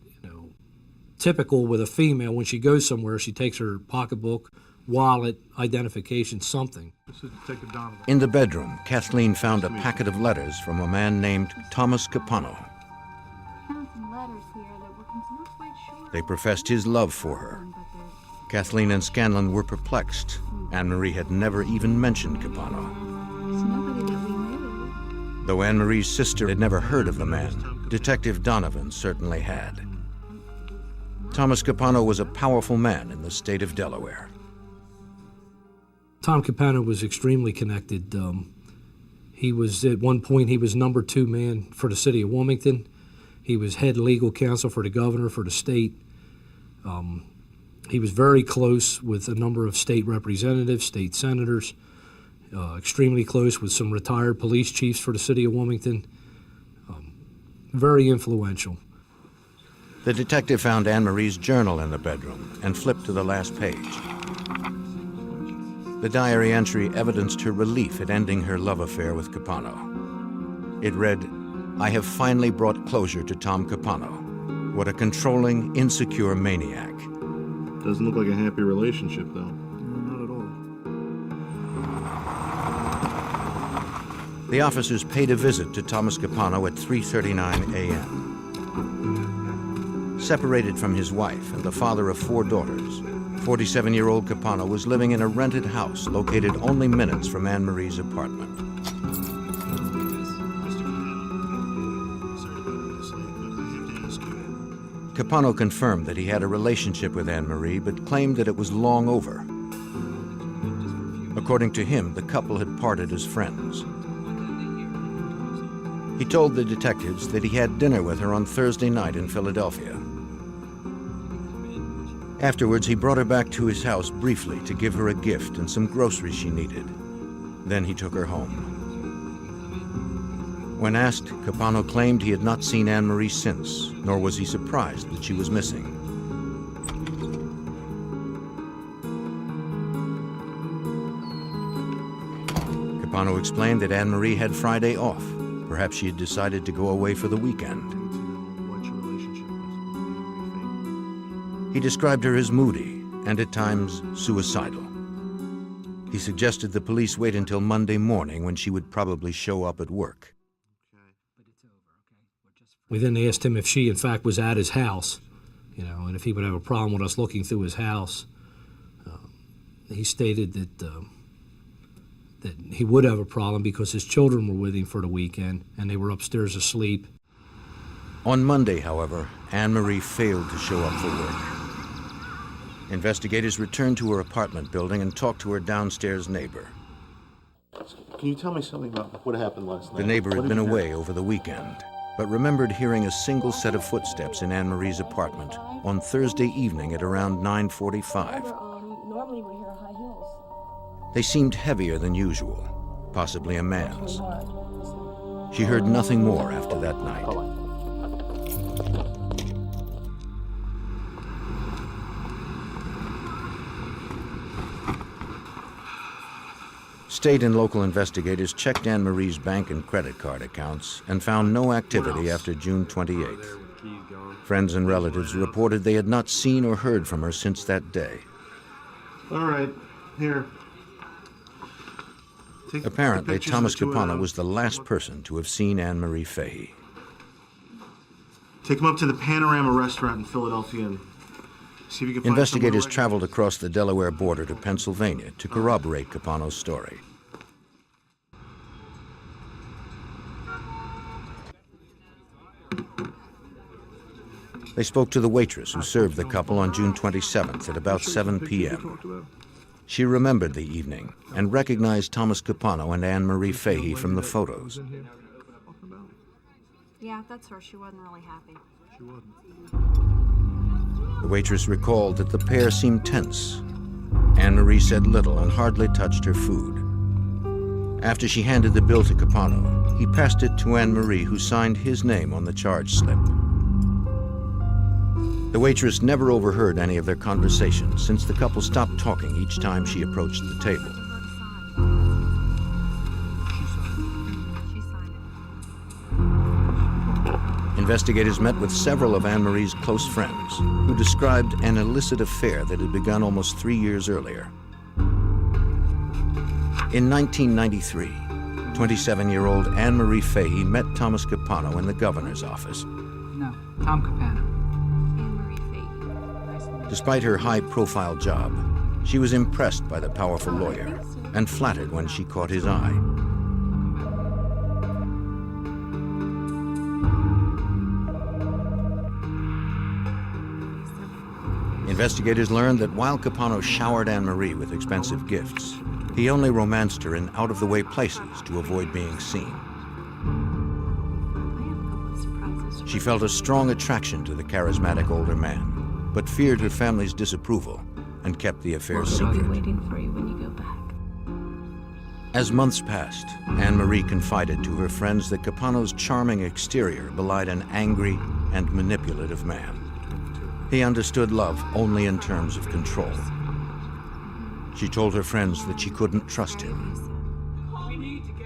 typical with a female, when she goes somewhere, she takes her pocketbook, wallet, identification, something. This is Detective Donovan. In the bedroom, Kathleen found a packet of letters from a man named Thomas Capano. They professed his love for her. Kathleen and Scanlon were perplexed. Anne-Marie had never even mentioned Capano. There's nobody that we knew. Though Anne-Marie's sister had never heard of the man, Detective Donovan certainly had. Thomas Capano was a powerful man in the state of Delaware. Tom Capano was extremely connected. He was, at one point, he was number 2 man for the city of Wilmington. He was head legal counsel for the governor for the state. He was very close with a number of state representatives, state senators, extremely close with some retired police chiefs for the city of Wilmington. Very influential. The detective found Anne-Marie's journal in the bedroom and flipped to the last page. The diary entry evidenced her relief at ending her love affair with Capano. It read, "I have finally brought closure to Tom Capano. What a controlling, insecure maniac." Doesn't look like a happy relationship, though. No, not at all. The officers paid a visit to Thomas Capano at 3:39 a.m. Separated from his wife and the father of 4 daughters, 47-year-old Capano was living in a rented house located only minutes from Anne-Marie's apartment. Capano confirmed that he had a relationship with Anne-Marie, but claimed that it was long over. According to him, the couple had parted as friends. He told the detectives that he had dinner with her on Thursday night in Philadelphia. Afterwards, he brought her back to his house briefly to give her a gift and some groceries she needed. Then he took her home. When asked, Capano claimed he had not seen Anne-Marie since, nor was he surprised that she was missing. Capano explained that Anne-Marie had Friday off. Perhaps she had decided to go away for the weekend. He described her as moody and at times suicidal. He suggested the police wait until Monday morning when she would probably show up at work. We then asked him if she, in fact, was at his house, and if he would have a problem with us looking through his house. He stated that he would have a problem because his children were with him for the weekend and they were upstairs asleep. On Monday, however, Anne-Marie failed to show up for work. Investigators returned to her apartment building and talked to her downstairs neighbor. Can you tell me something about what happened last night? The neighbor had been away over the weekend, but remembered hearing a single set of footsteps in Anne-Marie's apartment on Thursday evening at around 9:45. Normally we hear high heels. They seemed heavier than usual. possibly a man's. She heard nothing more after that night. State and local investigators checked Anne Marie's bank and credit card accounts and found no activity after June 28th. Friends and relatives reported they had not seen or heard from her since that day. All right, here. Apparently, Thomas Capano was the last person to have seen Anne Marie Fahey. Take him up to the Panorama restaurant in Philadelphia and see if you can find Investigators someone traveled across the Delaware border to Pennsylvania to corroborate Capano's story. They spoke to the waitress who served the couple on June 27th at about 7 p.m. She remembered the evening and recognized Thomas Capano and Anne Marie Fahey from the photos. Yeah, that's her. She wasn't really happy. She wasn't. The waitress recalled that the pair seemed tense. Anne Marie said little and hardly touched her food. After she handed the bill to Capano, he passed it to Anne Marie, who signed his name on the charge slip. The waitress never overheard any of their conversation, since the couple stopped talking each time she approached the table. Investigators met with several of Anne Marie's close friends, who described an illicit affair that had begun almost 3 years earlier. In 1993, 27-year-old Anne Marie Fahey met Thomas Capano in the governor's office. No, Tom Capano. Despite her high-profile job, she was impressed by the powerful lawyer and flattered when she caught his eye. Investigators learned that while Capano showered Anne Marie with expensive gifts, he only romanced her in out-of-the-way places to avoid being seen. She felt a strong attraction to the charismatic older man, but feared her family's disapproval and kept the affair secret. I'll be waiting for you when you go back. As months passed, Anne Marie confided to her friends that Capano's charming exterior belied an angry and manipulative man. He understood love only in terms of control. She told her friends that she couldn't trust him.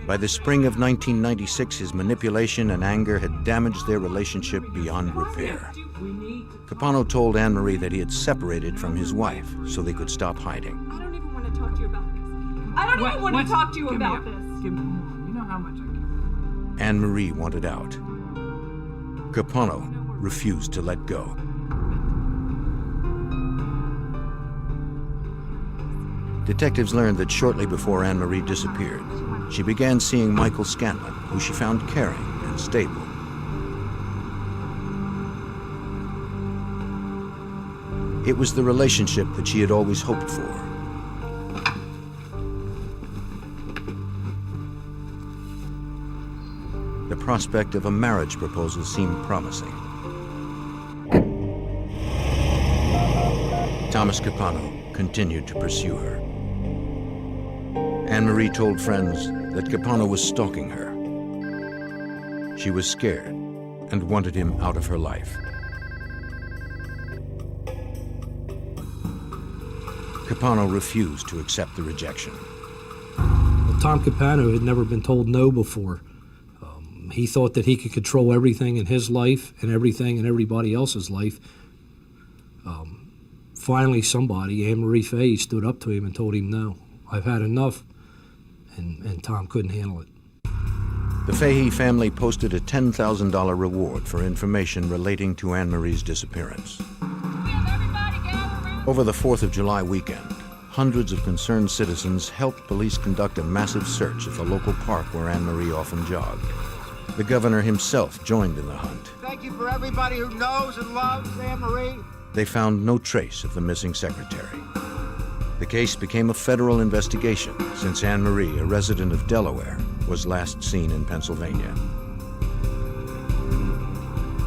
By the spring of 1996, his manipulation and anger had damaged their relationship beyond repair. Capano told Anne Marie that he had separated from his wife so they could stop hiding. I don't even want to talk to you about this. I don't even want to talk to you about this. Give me more. You know how much I can. Anne Marie wanted out. Capano refused to let go. Detectives learned that shortly before Anne Marie disappeared, she began seeing Michael Scanlon, who she found caring and stable. It was the relationship that she had always hoped for. The prospect of a marriage proposal seemed promising. Thomas Capano continued to pursue her. Anne Marie told friends that Capano was stalking her. She was scared and wanted him out of her life. Capano refused to accept the rejection. Well, Tom Capano had never been told no before. He thought that he could control everything in his life and everything in everybody else's life. Finally, somebody, Anne Marie Fahey, stood up to him and told him, no, I've had enough, and Tom couldn't handle it. The Fahey family posted a $10,000 reward for information relating to Anne Marie's disappearance. Over the 4th of July weekend, hundreds of concerned citizens helped police conduct a massive search of the local park where Anne Marie often jogged. The governor himself joined in the hunt. Thank you for everybody who knows and loves Anne Marie. They found no trace of the missing secretary. The case became a federal investigation since Anne Marie, a resident of Delaware, was last seen in Pennsylvania.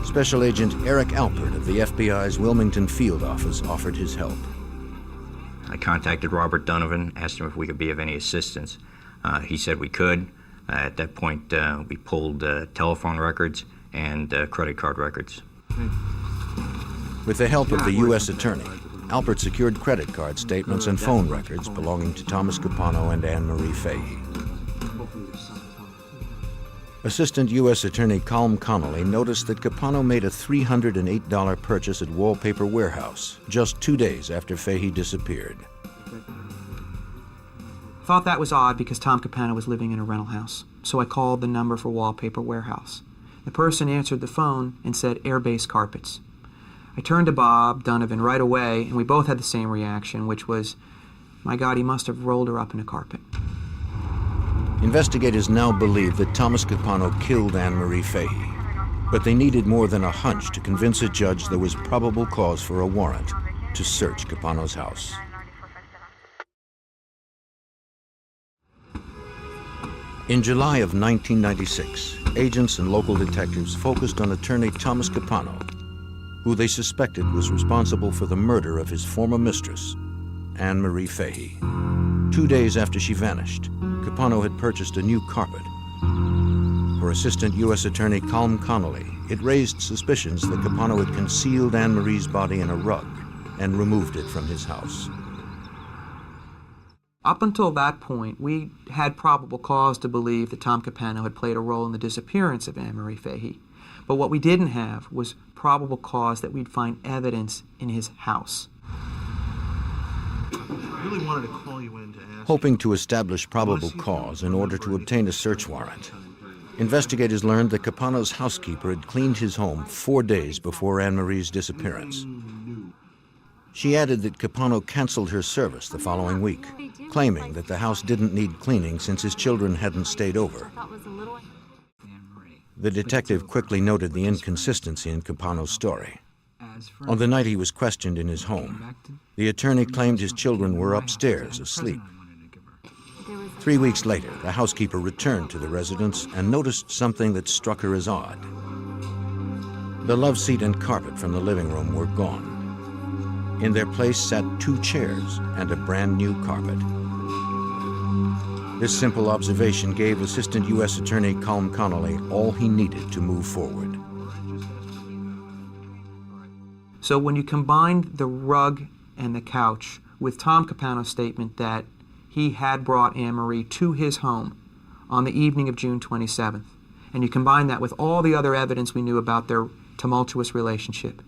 Special Agent Eric Alpert of the FBI's Wilmington Field Office offered his help. I contacted Robert Donovan, asked him if we could be of any assistance. He said we could. At that point, we pulled telephone records and credit card records. With the help of the U.S. Attorney, Alpert secured credit card statements and phone records belonging to Thomas Capano and Anne Marie Fahey. Assistant U.S. Attorney Colm Connolly noticed that Capano made a $308 purchase at Wallpaper Warehouse just 2 days after Fahey disappeared. Thought that was odd because Tom Capano was living in a rental house, so I called the number for Wallpaper Warehouse. The person answered the phone and said air-based carpets. I turned to Bob Donovan right away, and we both had the same reaction, which was, my God, he must have rolled her up in a carpet. Investigators now believe that Thomas Capano killed Anne Marie Fahey, but they needed more than a hunch to convince a judge there was probable cause for a warrant to search Capano's house. In July of 1996, agents and local detectives focused on attorney Thomas Capano, who they suspected was responsible for the murder of his former mistress, Anne Marie Fahey. 2 days after she vanished, Capano had purchased a new carpet. For Assistant U.S. Attorney Colm Connolly, it raised suspicions that Capano had concealed Anne Marie's body in a rug and removed it from his house. Up until that point, we had probable cause to believe that Tom Capano had played a role in the disappearance of Anne Marie Fahey. But what we didn't have was probable cause that we'd find evidence in his house. I really wanted to call you in to ask. Hoping to establish probable cause in order to obtain a search warrant, investigators learned that Capano's housekeeper had cleaned his home 4 days before Anne Marie's disappearance. She added that Capano canceled her service the following week, claiming that the house didn't need cleaning since his children hadn't stayed over. The detective quickly noted the inconsistency in Capano's story. On the night he was questioned in his home, the attorney claimed his children were upstairs asleep. 3 weeks later, the housekeeper returned to the residence and noticed something that struck her as odd. The love seat and carpet from the living room were gone. In their place sat 2 chairs and a brand new carpet. This simple observation gave Assistant U.S. Attorney Colm Connolly all he needed to move forward. So when you combined the rug and the couch with Tom Capano's statement that he had brought Anne Marie to his home on the evening of June 27th, and you combine that with all the other evidence we knew about their tumultuous relationship,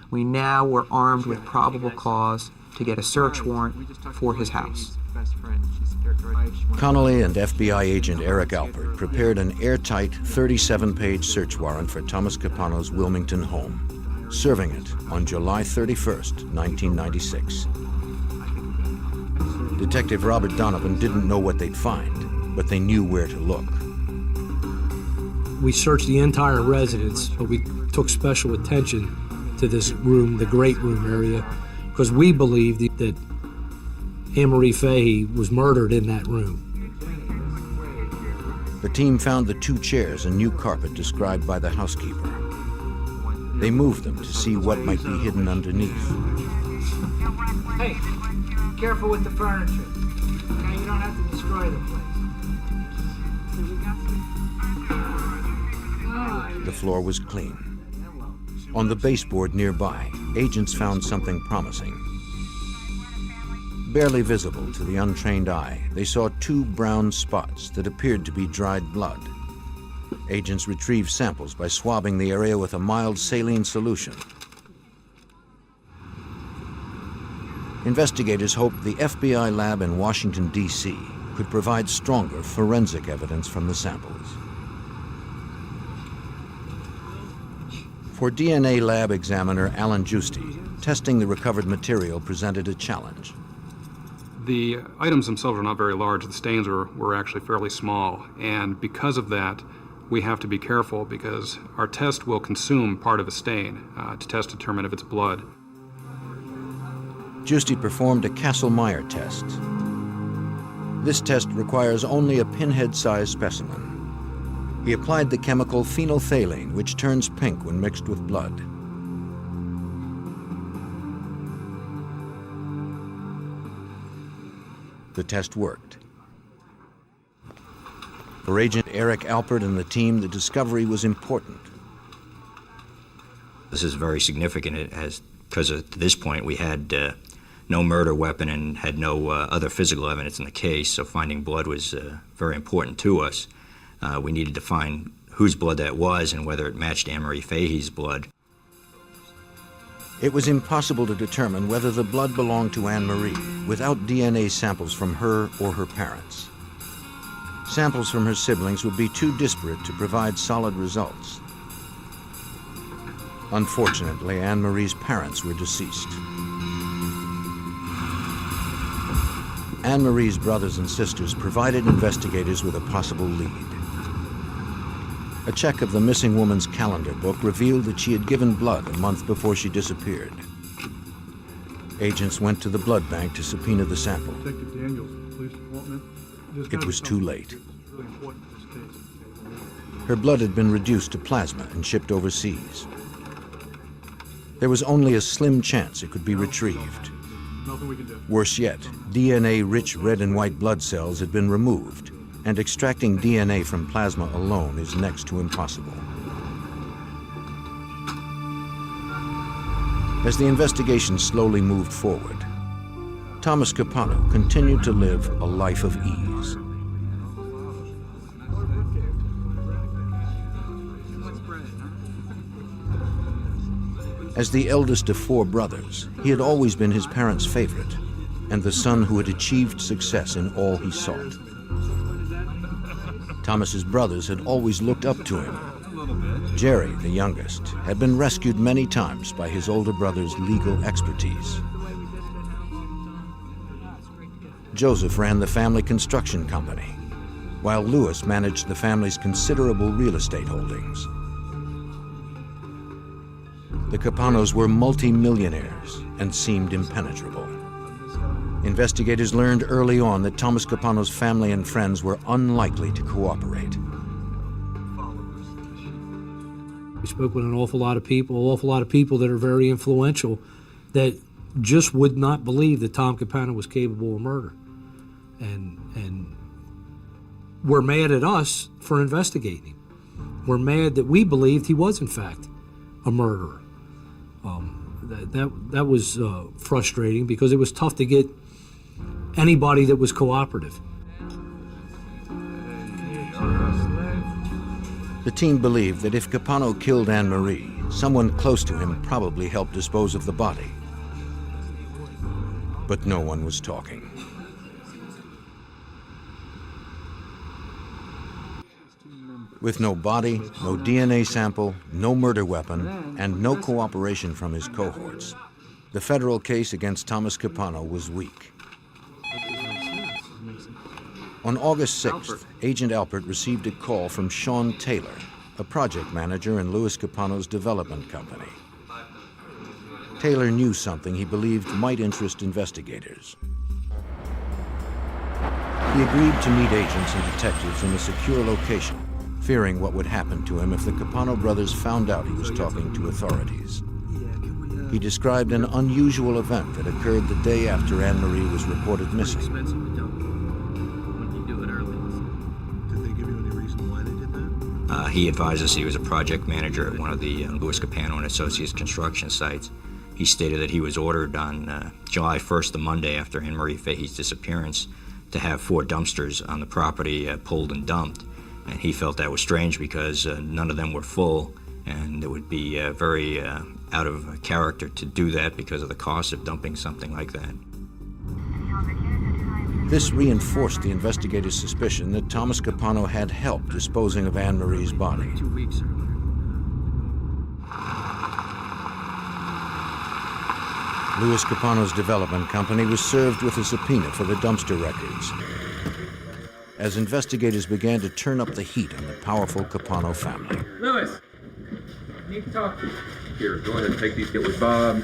we now were armed with probable cause to get a search warrant for his house. Connolly and FBI agent Eric Alpert prepared an airtight 37-page search warrant for Thomas Capano's Wilmington home, serving it on July 31st, 1996. Detective Robert Donovan didn't know what they'd find, but they knew where to look. We searched the entire residence, but we took special attention to this room, the great room area, because we believed that Anne Marie Fahey was murdered in that room. The team found the 2 chairs and new carpet described by the housekeeper. They moved them to see what might be hidden underneath. Hey, careful with the furniture. Okay, you don't have to destroy the place. The floor was clean. On the baseboard nearby, agents found something promising. Barely visible to the untrained eye, they saw 2 brown spots that appeared to be dried blood. Agents retrieved samples by swabbing the area with a mild saline solution. Investigators hoped the FBI lab in Washington, D.C. could provide stronger forensic evidence from the samples. For DNA lab examiner Alan Giusti, testing the recovered material presented a challenge. The items themselves are not very large. The stains were actually fairly small, and because of that, we have to be careful because our test will consume part of a stain to determine if it's blood. Giusti performed a Kastle-Meyer test. This test requires only a pinhead-sized specimen. He applied the chemical phenolphthalein, which turns pink when mixed with blood. The test worked. For Agent Eric Alpert and the team, the discovery was important. This is very significant because at this point we had no murder weapon and had no other physical evidence in the case, so finding blood was very important to us. We needed to find whose blood that was and whether it matched Anne-Marie Fahey's blood. It was impossible to determine whether the blood belonged to Anne-Marie without DNA samples from her or her parents. Samples from her siblings would be too disparate to provide solid results. Unfortunately, Anne-Marie's parents were deceased. Anne-Marie's brothers and sisters provided investigators with a possible lead. A check of the missing woman's calendar book revealed that she had given blood a month before she disappeared. Agents went to the blood bank to subpoena the sample. It was too late. Her blood had been reduced to plasma and shipped overseas. There was only a slim chance it could be retrieved. Worse yet, DNA-rich red and white blood cells had been removed, and extracting DNA from plasma alone is next to impossible. As the investigation slowly moved forward, Thomas Capano continued to live a life of ease. As the eldest of 4 brothers, he had always been his parents' favorite, and the son who had achieved success in all he sought. Thomas's brothers had always looked up to him. Jerry, the youngest, had been rescued many times by his older brother's legal expertise. Joseph ran the family construction company, while Louis managed the family's considerable real estate holdings. The Capanos were multi-millionaires and seemed impenetrable. Investigators learned early on that Thomas Capano's family and friends were unlikely to cooperate. We spoke with an awful lot of people that are very influential that just would not believe that Tom Capano was capable of murder. And were mad at us for investigating him. We're mad that we believed he was, in fact, a murderer. That was frustrating because it was tough to get anybody that was cooperative. The team believed that if Capano killed Anne-Marie, someone close to him probably helped dispose of the body. But no one was talking. With no body, no DNA sample, no murder weapon, and no cooperation from his cohorts, the federal case against Thomas Capano was weak. On August 6th, Agent Alpert received a call from Sean Taylor, a project manager in Louis Capano's development company. Taylor knew something he believed might interest investigators. He agreed to meet agents and detectives in a secure location, fearing what would happen to him if the Capano brothers found out he was talking to authorities. He described an unusual event that occurred the day after Anne-Marie was reported missing. He advised us he was a project manager at one of the Louis Capano and Associates construction sites. He stated that he was ordered on July 1st, the Monday after Anne-Marie Fahey's disappearance, to have 4 dumpsters on the property pulled and dumped. And he felt that was strange because none of them were full, and it would be very out of character to do that because of the cost of dumping something like that. This reinforced the investigators' suspicion that Thomas Capano had help disposing of Anne-Marie's body. Louis Capano's development company was served with a subpoena for the dumpster records, as investigators began to turn up the heat on the powerful Capano family. Louis, I need to talk to you. Here, go ahead and take these. Get with Bob.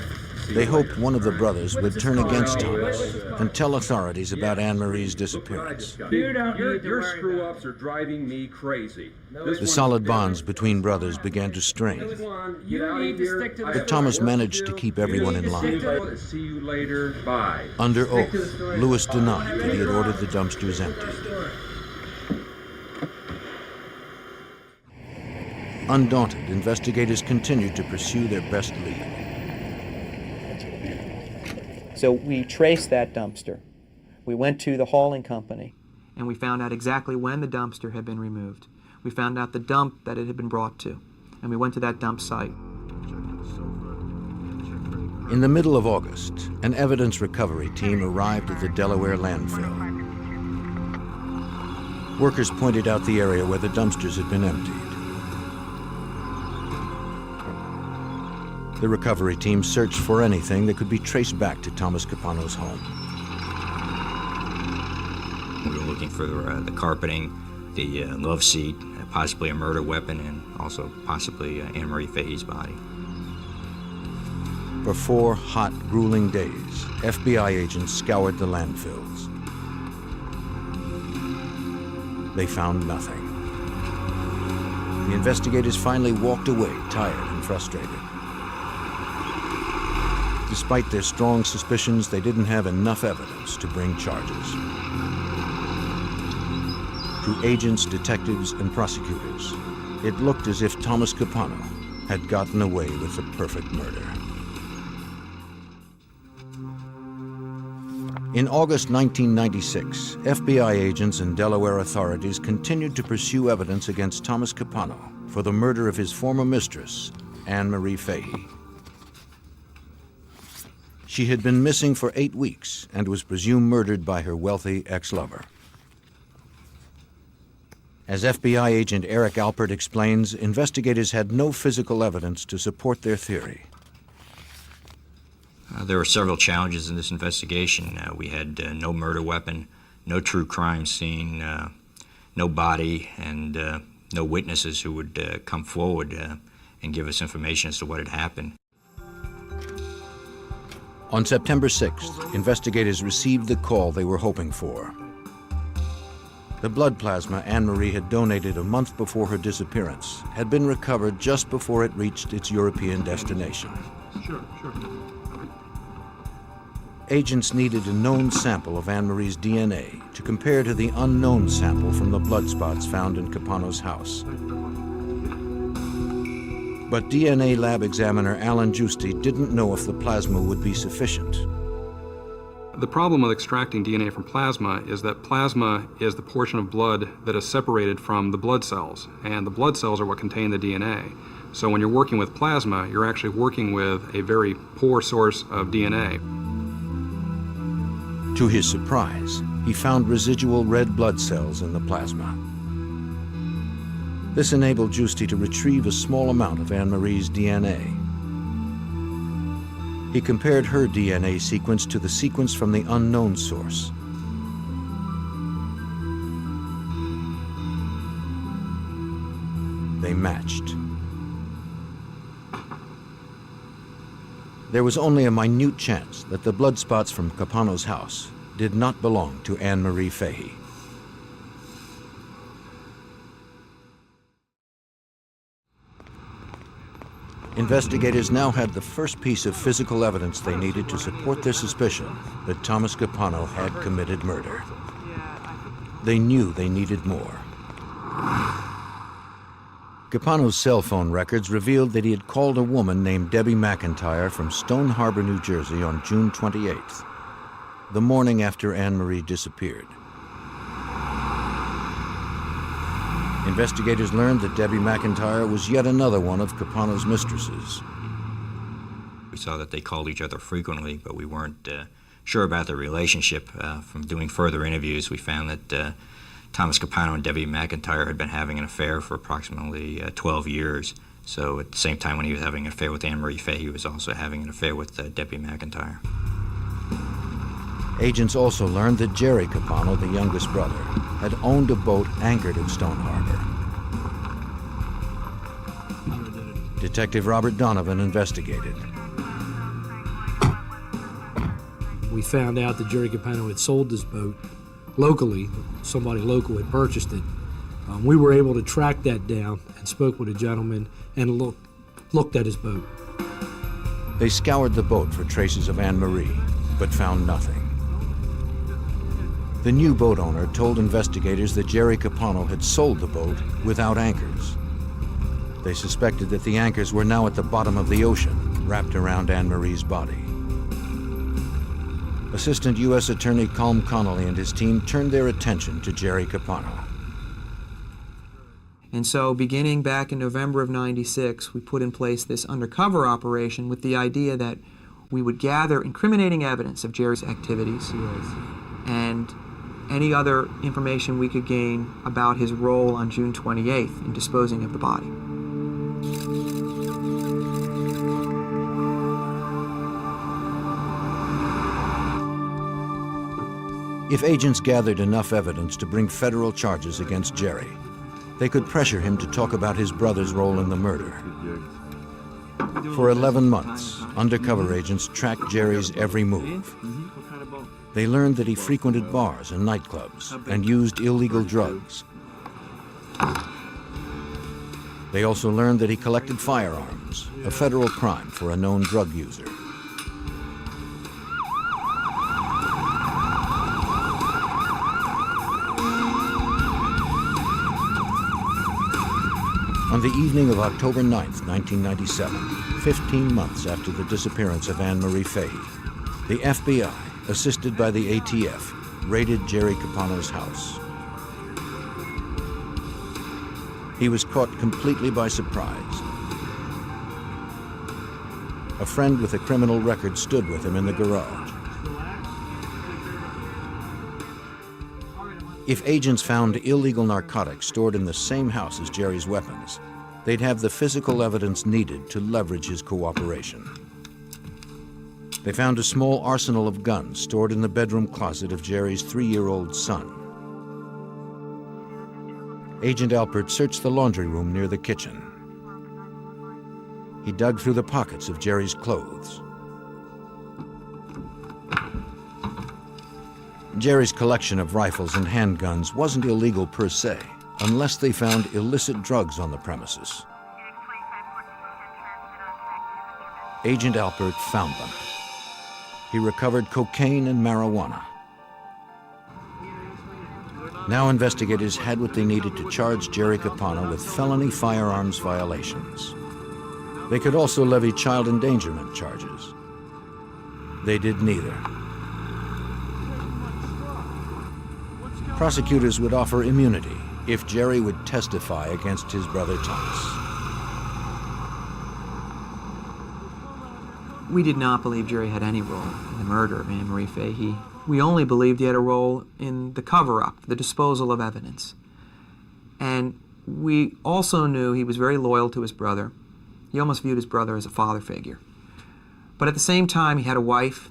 They hoped one of the brothers would turn against Thomas and tell authorities about Anne-Marie's disappearance. Your screw-ups are driving me crazy. The solid bonds between brothers began to strain, but Thomas managed to keep everyone in line. See you later. Bye. Under oath, Louis denied that he had ordered the dumpsters emptied. Undaunted, investigators continued to pursue their best lead. So we traced that dumpster. We went to the hauling company, and we found out exactly when the dumpster had been removed. We found out the dump that it had been brought to, and we went to that dump site. In the middle of August, an evidence recovery team arrived at the Delaware landfill. Workers pointed out the area where the dumpsters had been emptied. The recovery team searched for anything that could be traced back to Thomas Capano's home. We were looking for the carpeting, the love seat, possibly a murder weapon, and also possibly Anne Marie Fahey's body. For 4 hot, grueling days, FBI agents scoured the landfills. They found nothing. The investigators finally walked away, tired and frustrated. Despite their strong suspicions, they didn't have enough evidence to bring charges. To agents, detectives, and prosecutors, it looked as if Thomas Capano had gotten away with the perfect murder. In August 1996, FBI agents and Delaware authorities continued to pursue evidence against Thomas Capano for the murder of his former mistress, Anne Marie Fahey. She had been missing for 8 weeks and was presumed murdered by her wealthy ex-lover. As FBI agent Eric Alpert explains, investigators had no physical evidence to support their theory. There were several challenges in this investigation. We had no murder weapon, no true crime scene, no body, and no witnesses who would come forward and give us information as to what had happened. On September 6th, investigators received the call they were hoping for. The blood plasma Anne Marie had donated a month before her disappearance had been recovered just before it reached its European destination. Sure. Agents needed a known sample of Anne Marie's DNA to compare to the unknown sample from the blood spots found in Capano's house. But DNA lab examiner Alan Giusti didn't know if the plasma would be sufficient. The problem with extracting DNA from plasma is that plasma is the portion of blood that is separated from the blood cells, and the blood cells are what contain the DNA. So when you're working with plasma, you're actually working with a very poor source of DNA. To his surprise, he found residual red blood cells in the plasma. This enabled Giusti to retrieve a small amount of Anne Marie's DNA. He compared her DNA sequence to the sequence from the unknown source. They matched. There was only a minute chance that the blood spots from Capano's house did not belong to Anne Marie Fahey. Investigators now had the first piece of physical evidence they needed to support their suspicion that Thomas Capano had committed murder. They knew they needed more. Capano's cell phone records revealed that he had called a woman named Debbie McIntyre from Stone Harbor, New Jersey on June 28th, the morning after Anne Marie disappeared. Investigators learned that Debbie McIntyre was yet another one of Capano's mistresses. We saw that they called each other frequently, but we weren't sure about their relationship. From doing further interviews, we found that Thomas Capano and Debbie McIntyre had been having an affair for approximately 12 years. So at the same time when he was having an affair with Anne Marie Fahey, he was also having an affair with Debbie McIntyre. Agents also learned that Jerry Capano, the youngest brother, had owned a boat anchored in Stone Harbor. Detective Robert Donovan investigated. We found out that Jerry Capano had sold this boat locally. Somebody local had purchased it. We were able to track that down and spoke with a gentleman and looked at his boat. They scoured the boat for traces of Anne Marie, but found nothing. The new boat owner told investigators that Jerry Capano had sold the boat without anchors. They suspected that the anchors were now at the bottom of the ocean, wrapped around Anne Marie's body. Assistant U.S. Attorney Colm Connolly and his team turned their attention to Jerry Capano. And so beginning back in November of '96, we put in place this undercover operation with the idea that we would gather incriminating evidence of Jerry's activities and any other information we could gain about his role on June 28th in disposing of the body. If agents gathered enough evidence to bring federal charges against Jerry, they could pressure him to talk about his brother's role in the murder. For 11 months, undercover agents tracked Jerry's every move. They learned that he frequented bars and nightclubs and used illegal drugs. They also learned that he collected firearms, a federal crime for a known drug user. On the evening of October 9th, 1997, 15 months after the disappearance of Anne Marie Fahey, the FBI, assisted by the ATF, raided Jerry Capano's house. He was caught completely by surprise. A friend with a criminal record stood with him in the garage. If agents found illegal narcotics stored in the same house as Jerry's weapons, they'd have the physical evidence needed to leverage his cooperation. They found a small arsenal of guns stored in the bedroom closet of Jerry's 3-year-old son. Agent Alpert searched the laundry room near the kitchen. He dug through the pockets of Jerry's clothes. Jerry's collection of rifles and handguns wasn't illegal per se, unless they found illicit drugs on the premises. Agent Alpert found them. He recovered cocaine and marijuana. Now investigators had what they needed to charge Jerry Capano with felony firearms violations. They could also levy child endangerment charges. They did neither. Prosecutors would offer immunity if Jerry would testify against his brother Thomas. We did not believe Jerry had any role in the murder of Anne Marie Fahey. We only believed he had a role in the cover-up, the disposal of evidence. And we also knew he was very loyal to his brother. He almost viewed his brother as a father figure. But at the same time, he had a wife,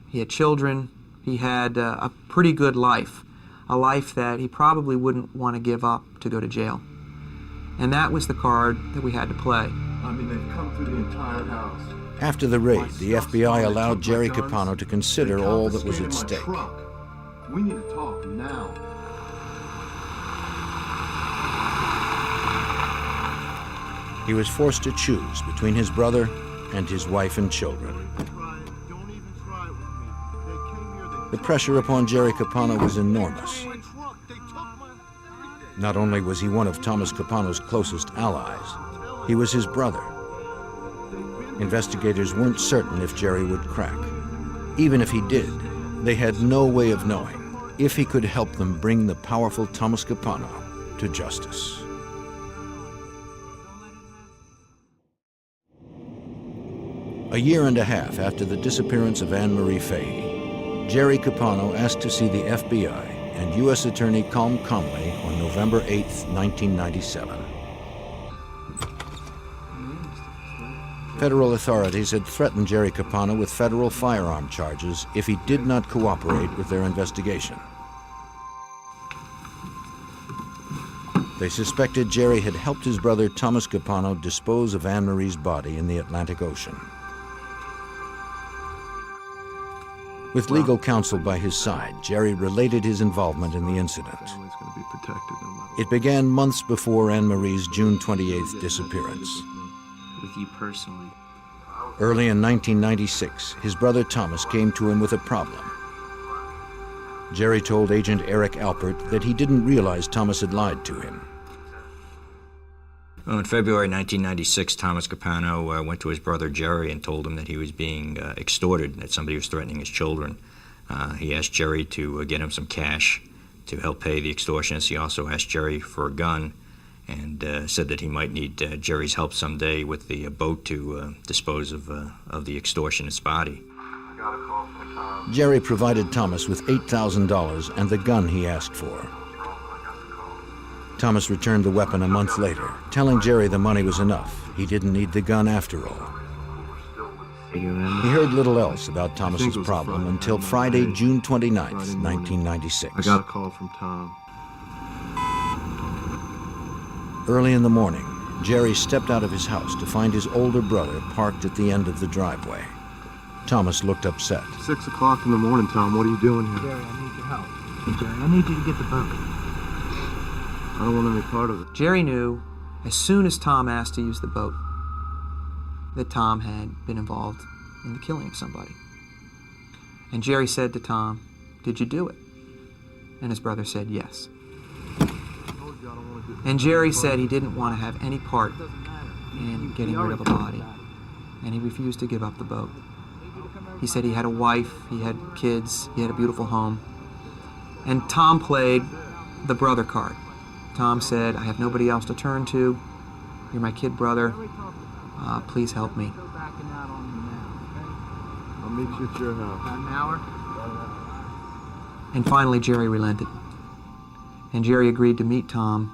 he had children, he had a pretty good life, a life that he probably wouldn't want to give up to go to jail. And that was the card that we had to play. I mean, they've come through the entire house. After the raid, the FBI allowed Jerry Capano to consider all that was at stake. We need to talk now. He was forced to choose between his brother and his wife and children. The pressure upon Jerry Capano was enormous. Not only was he one of Thomas Capano's closest allies, he was his brother. Investigators weren't certain if Jerry would crack. Even if he did, they had no way of knowing if he could help them bring the powerful Thomas Capano to justice. A year and a half after the disappearance of Anne Marie Fahey, Jerry Capano asked to see the FBI and U.S. Attorney Colm Connolly on November 8, 1997. Federal authorities had threatened Jerry Capano with federal firearm charges if he did not cooperate with their investigation. They suspected Jerry had helped his brother Thomas Capano dispose of Anne Marie's body in the Atlantic Ocean. With legal counsel by his side, Jerry related his involvement in the incident. It began months before Anne Marie's June 28th disappearance. With you personally. Early in 1996, his brother Thomas came to him with a problem. Jerry told Agent Eric Alpert that he didn't realize Thomas had lied to him. Well, in February 1996, Thomas Capano went to his brother Jerry and told him that he was being extorted, that somebody was threatening his children. He asked Jerry to get him some cash to help pay the extortionists. He also asked Jerry for a gun and said that he might need Jerry's help someday with the boat to dispose of the extortionist's body. Jerry provided Thomas with $8,000 and the gun he asked for. Thomas returned the weapon a month later, telling Jerry the money was enough. He didn't need the gun after all. He heard little else about Thomas's problem until Friday, June 29th, 1996. I got a call from Tom. Early in the morning, Jerry stepped out of his house to find his older brother parked at the end of the driveway. Thomas looked upset. 6 o'clock in the morning, Tom. What are you doing here? Jerry, I need your help. Jerry, I need you to get the boat. I don't want any part of it. Jerry knew, as soon as Tom asked to use the boat, that Tom had been involved in the killing of somebody. And Jerry said to Tom, "Did you do it?" And his brother said yes. And Jerry said he didn't want to have any part in getting rid of a body, and he refused to give up the boat. He said he had a wife, he had kids, he had a beautiful home. And Tom played the brother card. Tom said, "I have nobody else to turn to. You're my kid brother. Please help me." I'll meet you at your house. About an hour? And finally, Jerry relented. And Jerry agreed to meet Tom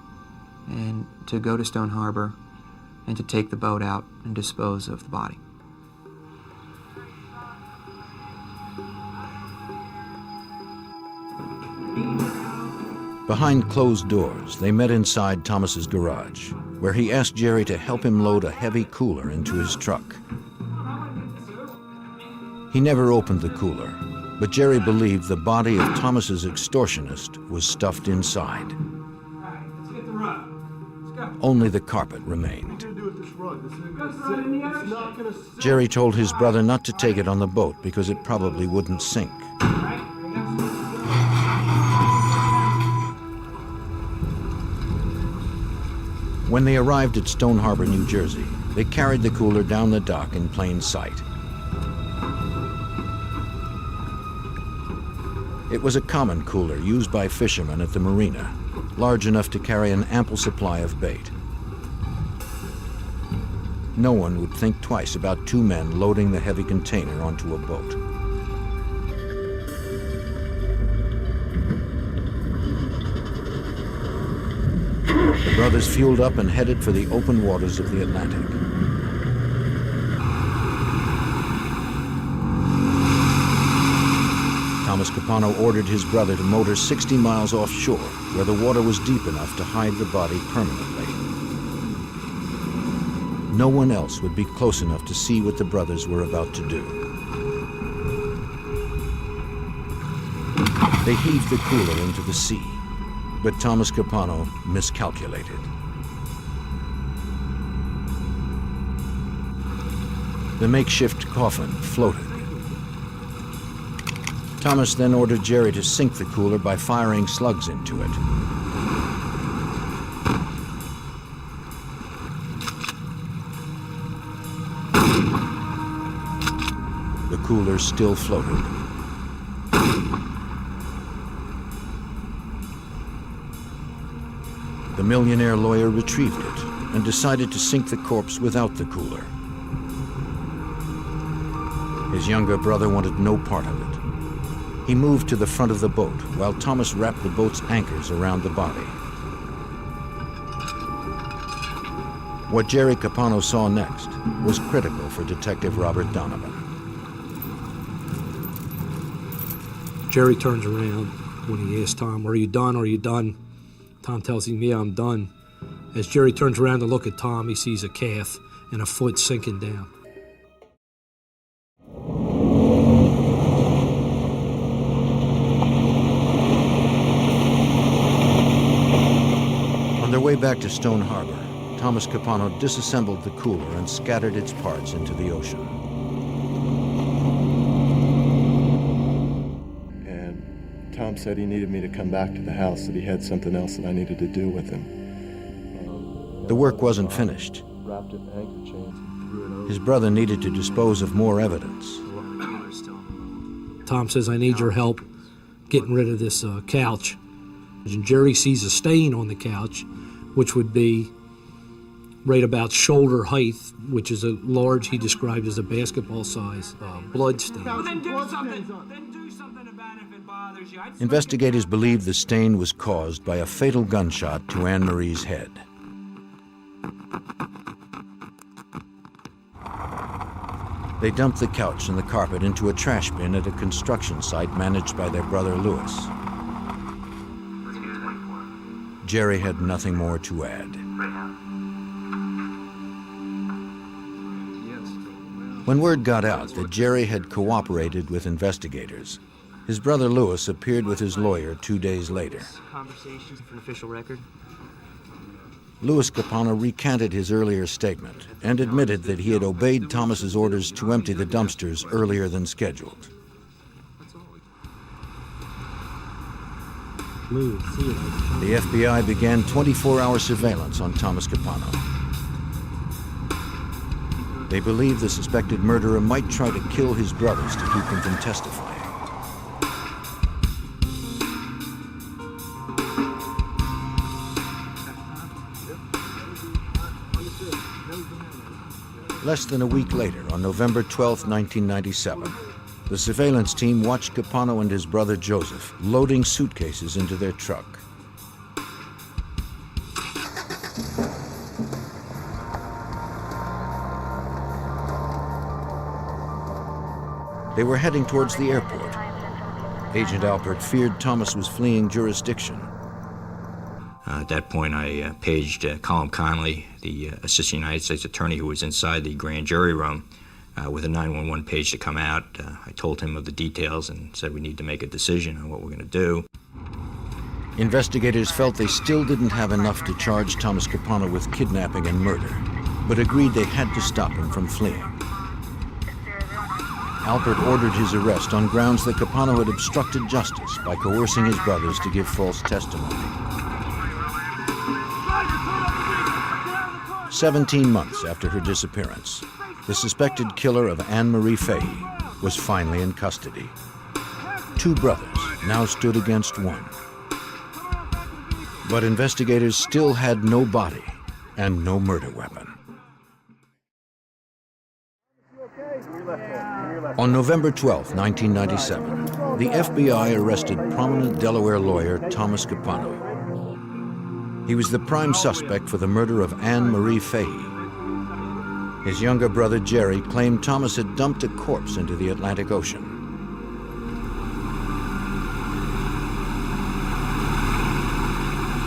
and to go to Stone Harbor and to take the boat out and dispose of the body. Behind closed doors, they met inside Thomas's garage, where he asked Jerry to help him load a heavy cooler into his truck. He never opened the cooler, but Jerry believed the body of Thomas's extortionist was stuffed inside. Only the carpet remained. Jerry told his brother not to take it on the boat because it probably wouldn't sink. When they arrived at Stone Harbor, New Jersey, they carried the cooler down the dock in plain sight. It was a common cooler used by fishermen at the marina, large enough to carry an ample supply of bait. No one would think twice about two men loading the heavy container onto a boat. The brothers fueled up and headed for the open waters of the Atlantic. Thomas Capano ordered his brother to motor 60 miles offshore, where the water was deep enough to hide the body permanently. No one else would be close enough to see what the brothers were about to do. They heaved the cooler into the sea, but Thomas Capano miscalculated. The makeshift coffin floated. Thomas then ordered Jerry to sink the cooler by firing slugs into it. The cooler still floated. The millionaire lawyer retrieved it and decided to sink the corpse without the cooler. His younger brother wanted no part of it. He moved to the front of the boat while Thomas wrapped the boat's anchors around the body. What Jerry Capano saw next was critical for Detective Robert Donovan. Jerry turns around when he asks Tom, "Are you done? Are you done?" Tom tells him, "Yeah, I'm done." As Jerry turns around to look at Tom, he sees a calf and a foot sinking down. On their way back to Stone Harbor, Thomas Capano disassembled the cooler and scattered its parts into the ocean. And Tom said he needed me to come back to the house, that he had something else that I needed to do with him. The work wasn't finished. Wrapped it in anchor chains and threw it over. His brother needed to dispose of more evidence. Tom says, I need your help getting rid of this couch. And Jerry sees a stain on the couch, which would be right about shoulder height, which is a large, he described as a basketball-sized blood stain. Well, then do something. Then do something about it if it bothers you. Investigators believe the stain was caused by a fatal gunshot to Anne Marie's head. They dumped the couch and the carpet into a trash bin at a construction site managed by their brother Louis. Jerry had nothing more to add. When word got out that Jerry had cooperated with investigators, his brother Louis appeared with his lawyer 2 days later. Conversations for an official record. Louis Capano recanted his earlier statement and admitted that he had obeyed Thomas's orders to empty the dumpsters earlier than scheduled. The FBI began 24-hour surveillance on Thomas Capano. They believed the suspected murderer might try to kill his brothers to keep them from testifying. Less than a week later, on November 12, 1997, the surveillance team watched Capano and his brother Joseph loading suitcases into their truck. They were heading towards the airport. Agent Alpert feared Thomas was fleeing jurisdiction. At that point, I paged Colm Conley, the Assistant United States Attorney who was inside the grand jury room, with a 911 page to come out. I told him of the details and said we need to make a decision on what we're going to do. Investigators felt they still didn't have enough to charge Thomas Capano with kidnapping and murder, but agreed they had to stop him from fleeing. Alpert ordered his arrest on grounds that Capano had obstructed justice by coercing his brothers to give false testimony. 17 months after her disappearance, the suspected killer of Anne Marie Fahey was finally in custody. Two brothers now stood against one. But investigators still had no body and no murder weapon. On November 12, 1997, the FBI arrested prominent Delaware lawyer Thomas Capano. He was the prime suspect for the murder of Anne Marie Fahey. His younger brother Jerry claimed Thomas had dumped a corpse into the Atlantic Ocean.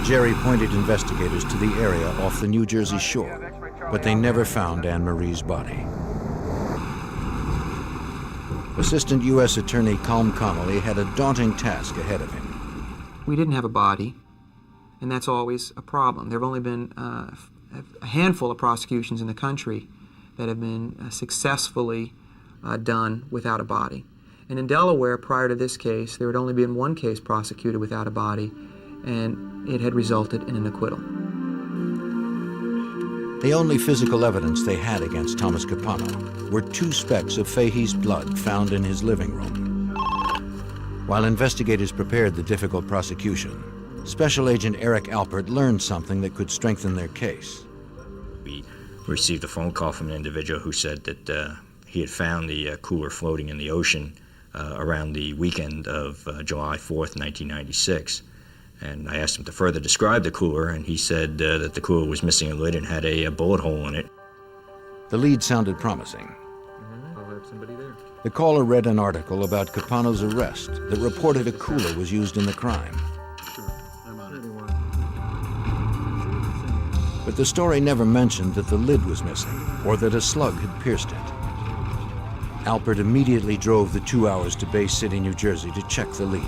Jerry pointed investigators to the area off the New Jersey shore, but they never found Anne Marie's body. Assistant U.S. Attorney Colm Connolly had a daunting task ahead of him. We didn't have a body, and that's always a problem. There have only been a handful of prosecutions in the country that have been successfully done without a body. And in Delaware, prior to this case, there had only been one case prosecuted without a body, and it had resulted in an acquittal. The only physical evidence they had against Thomas Capano were 2 specks of Fahey's blood found in his living room. While investigators prepared the difficult prosecution, Special Agent Eric Alpert learned something that could strengthen their case. We received a phone call from an individual who said that he had found the cooler floating in the ocean around the weekend of July 4th, 1996. And I asked him to further describe the cooler, and he said that the cooler was missing a lid and had a bullet hole in it. The lead sounded promising. I'll have somebody there. The caller read an article about Capano's arrest that reported a cooler was used in the crime. But the story never mentioned that the lid was missing or that a slug had pierced it. Alpert immediately drove the 2 hours to Bay City, New Jersey to check the lead.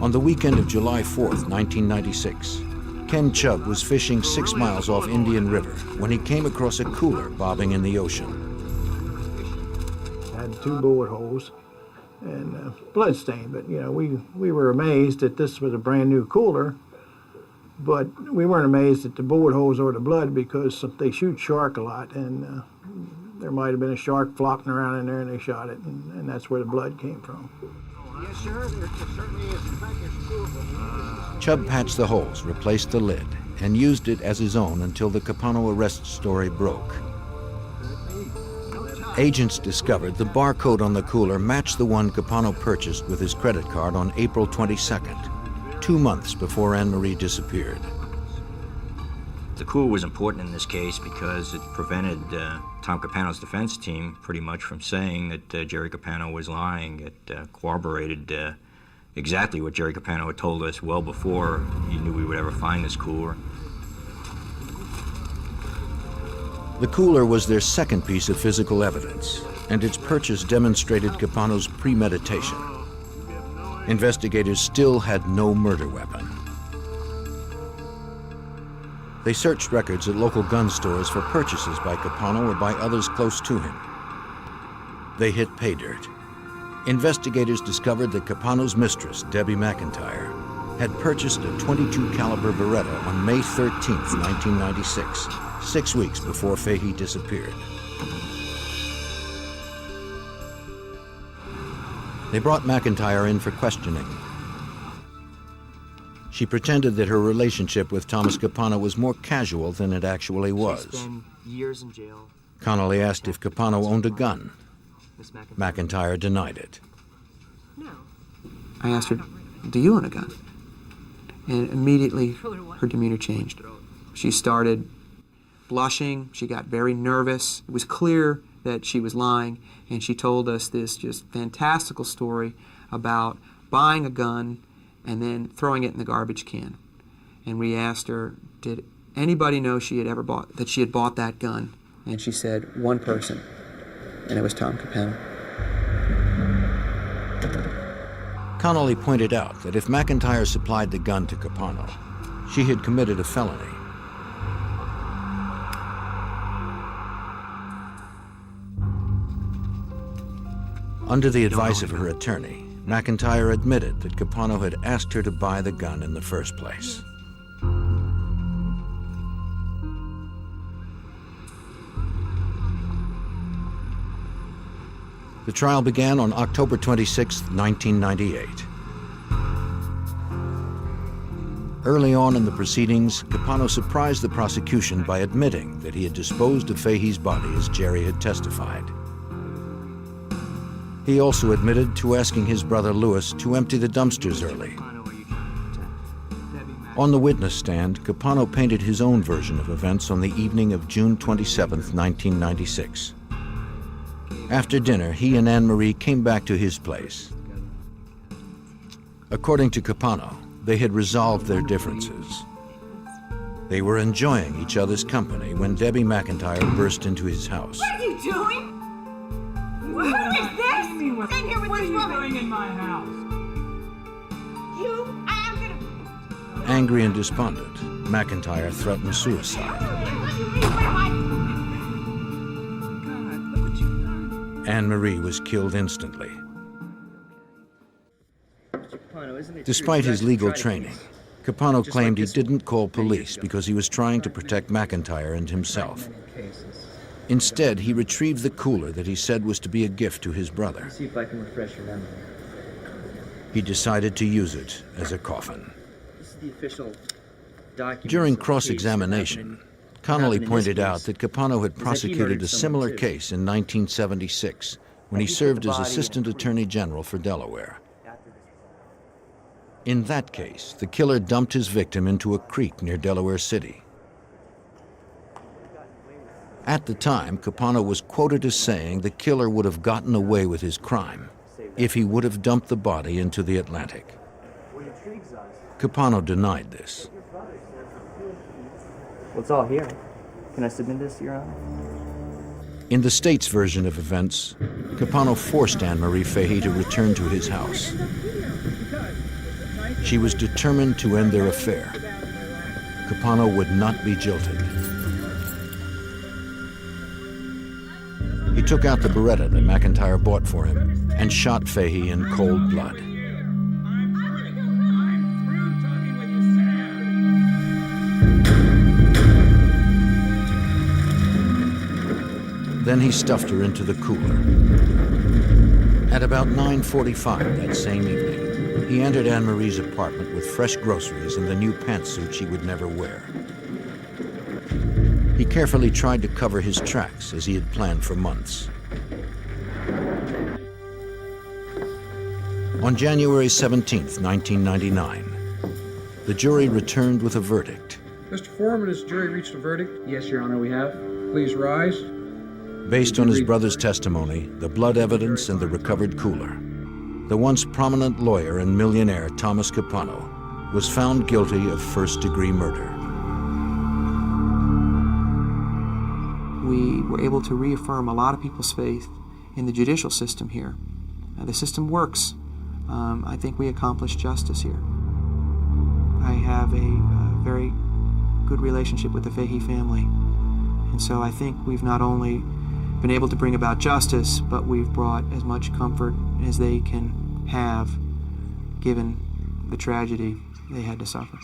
On the weekend of July 4th, 1996, Ken Chubb was fishing 6 miles off Indian River when he came across a cooler bobbing in the ocean. It had 2 bullet holes and blood stain. But you know, we were amazed that this was a brand new cooler, but we weren't amazed at the bullet holes or the blood because they shoot shark a lot, and there might have been a shark flopping around in there and they shot it, and that's where the blood came from. Yes, sir. There certainly is. In fact, there's two of them. Chubb patched the holes, replaced the lid, and used it as his own until the Capano arrest story broke. Agents discovered the barcode on the cooler matched the one Capano purchased with his credit card on April 22nd, 2 months before Anne-Marie disappeared. The cooler was important in this case because it prevented Tom Capano's defense team pretty much from saying that Jerry Capano was lying. It corroborated exactly what Jerry Capano had told us well before he knew we would ever find this cooler. The cooler was their second piece of physical evidence, and its purchase demonstrated Capano's premeditation. Investigators still had no murder weapon. They searched records at local gun stores for purchases by Capano or by others close to him. They hit pay dirt. Investigators discovered that Capano's mistress, Debbie McIntyre, had purchased a .22 caliber Beretta on May 13th, 1996, 6 weeks before Fahey disappeared. They brought McIntyre in for questioning. She pretended that her relationship with Thomas Capano was more casual than it actually was. She spent years in jail. Connolly asked if Capano owned a gun. McIntyre denied it. I asked her, do you own a gun? And immediately her demeanor changed. She started blushing, she got very nervous. It was clear that she was lying, and she told us this just fantastical story about buying a gun and then throwing it in the garbage can. And we asked her, did anybody know she had bought that gun? And she said, one person, and it was Tom Capano. Connolly pointed out that if McIntyre supplied the gun to Capano, she had committed a felony. Under the advice of her attorney, McIntyre admitted that Capano had asked her to buy the gun in the first place. The trial began on October 26, 1998. Early on in the proceedings, Capano surprised the prosecution by admitting that he had disposed of Fahey's body as Jerry had testified. He also admitted to asking his brother Louis to empty the dumpsters early. On the witness stand, Capano painted his own version of events on the evening of June 27, 1996. After dinner, he and Anne-Marie came back to his place. According to Capano, they had resolved their differences. They were enjoying each other's company when Debbie McIntyre burst into his house. What are you doing? Who is this? Stay here with this woman. What are you doing in my house? I am gonna... Angry and despondent, McIntyre threatened suicide. Anne-Marie was killed instantly. Despite his legal training, Capano claimed he didn't call police because he was trying to protect McIntyre and himself. Instead, he retrieved the cooler that he said was to be a gift to his brother. See if I can refresh your memory. He decided to use it as a coffin. This is the official document. During cross-examination, Connolly pointed out that Capano had prosecuted a similar case in 1976 when he served as Assistant Attorney General for Delaware. In that case, the killer dumped his victim into a creek near Delaware City. At the time, Capano was quoted as saying the killer would have gotten away with his crime if he would have dumped the body into the Atlantic. Capano denied this. Well, it's all here. Can I submit this, Your Honor? In the state's version of events, Capano forced Anne-Marie Fahey to return to his house. She was determined to end their affair. Capano would not be jilted. He took out the Beretta that McIntyre bought for him and shot Fahey in cold blood. Then he stuffed her into the cooler. At about 9:45 that same evening, he entered Anne-Marie's apartment with fresh groceries and the new pantsuit she would never wear. He carefully tried to cover his tracks as he had planned for months. On January 17th, 1999, the jury returned with a verdict. Mr. Foreman, has the jury reached a verdict? Yes, Your Honor, we have. Please rise. Based on his brother's testimony, the blood evidence, and the recovered cooler, the once prominent lawyer and millionaire Thomas Capano was found guilty of first-degree murder. We were able to reaffirm a lot of people's faith in the judicial system here. The system works. I think we accomplished justice here. I have a very good relationship with the Fahey family, and so I think we've not only been able to bring about justice, but we've brought as much comfort as they can have given the tragedy they had to suffer.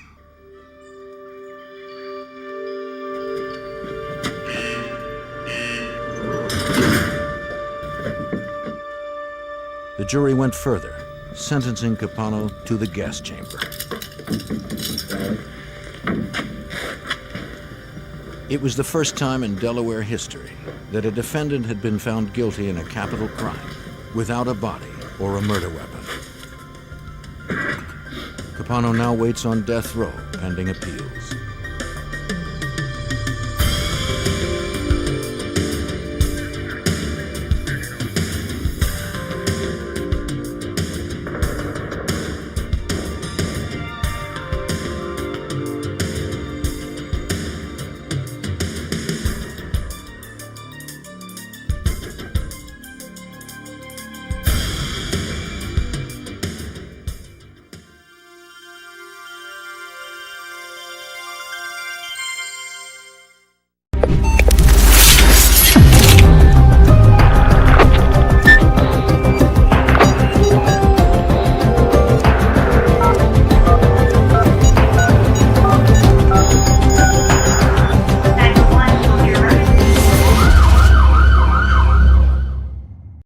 The jury went further, sentencing Capano to the gas chamber. It was the first time in Delaware history that a defendant had been found guilty in a capital crime without a body or a murder weapon. Capano now waits on death row pending appeals.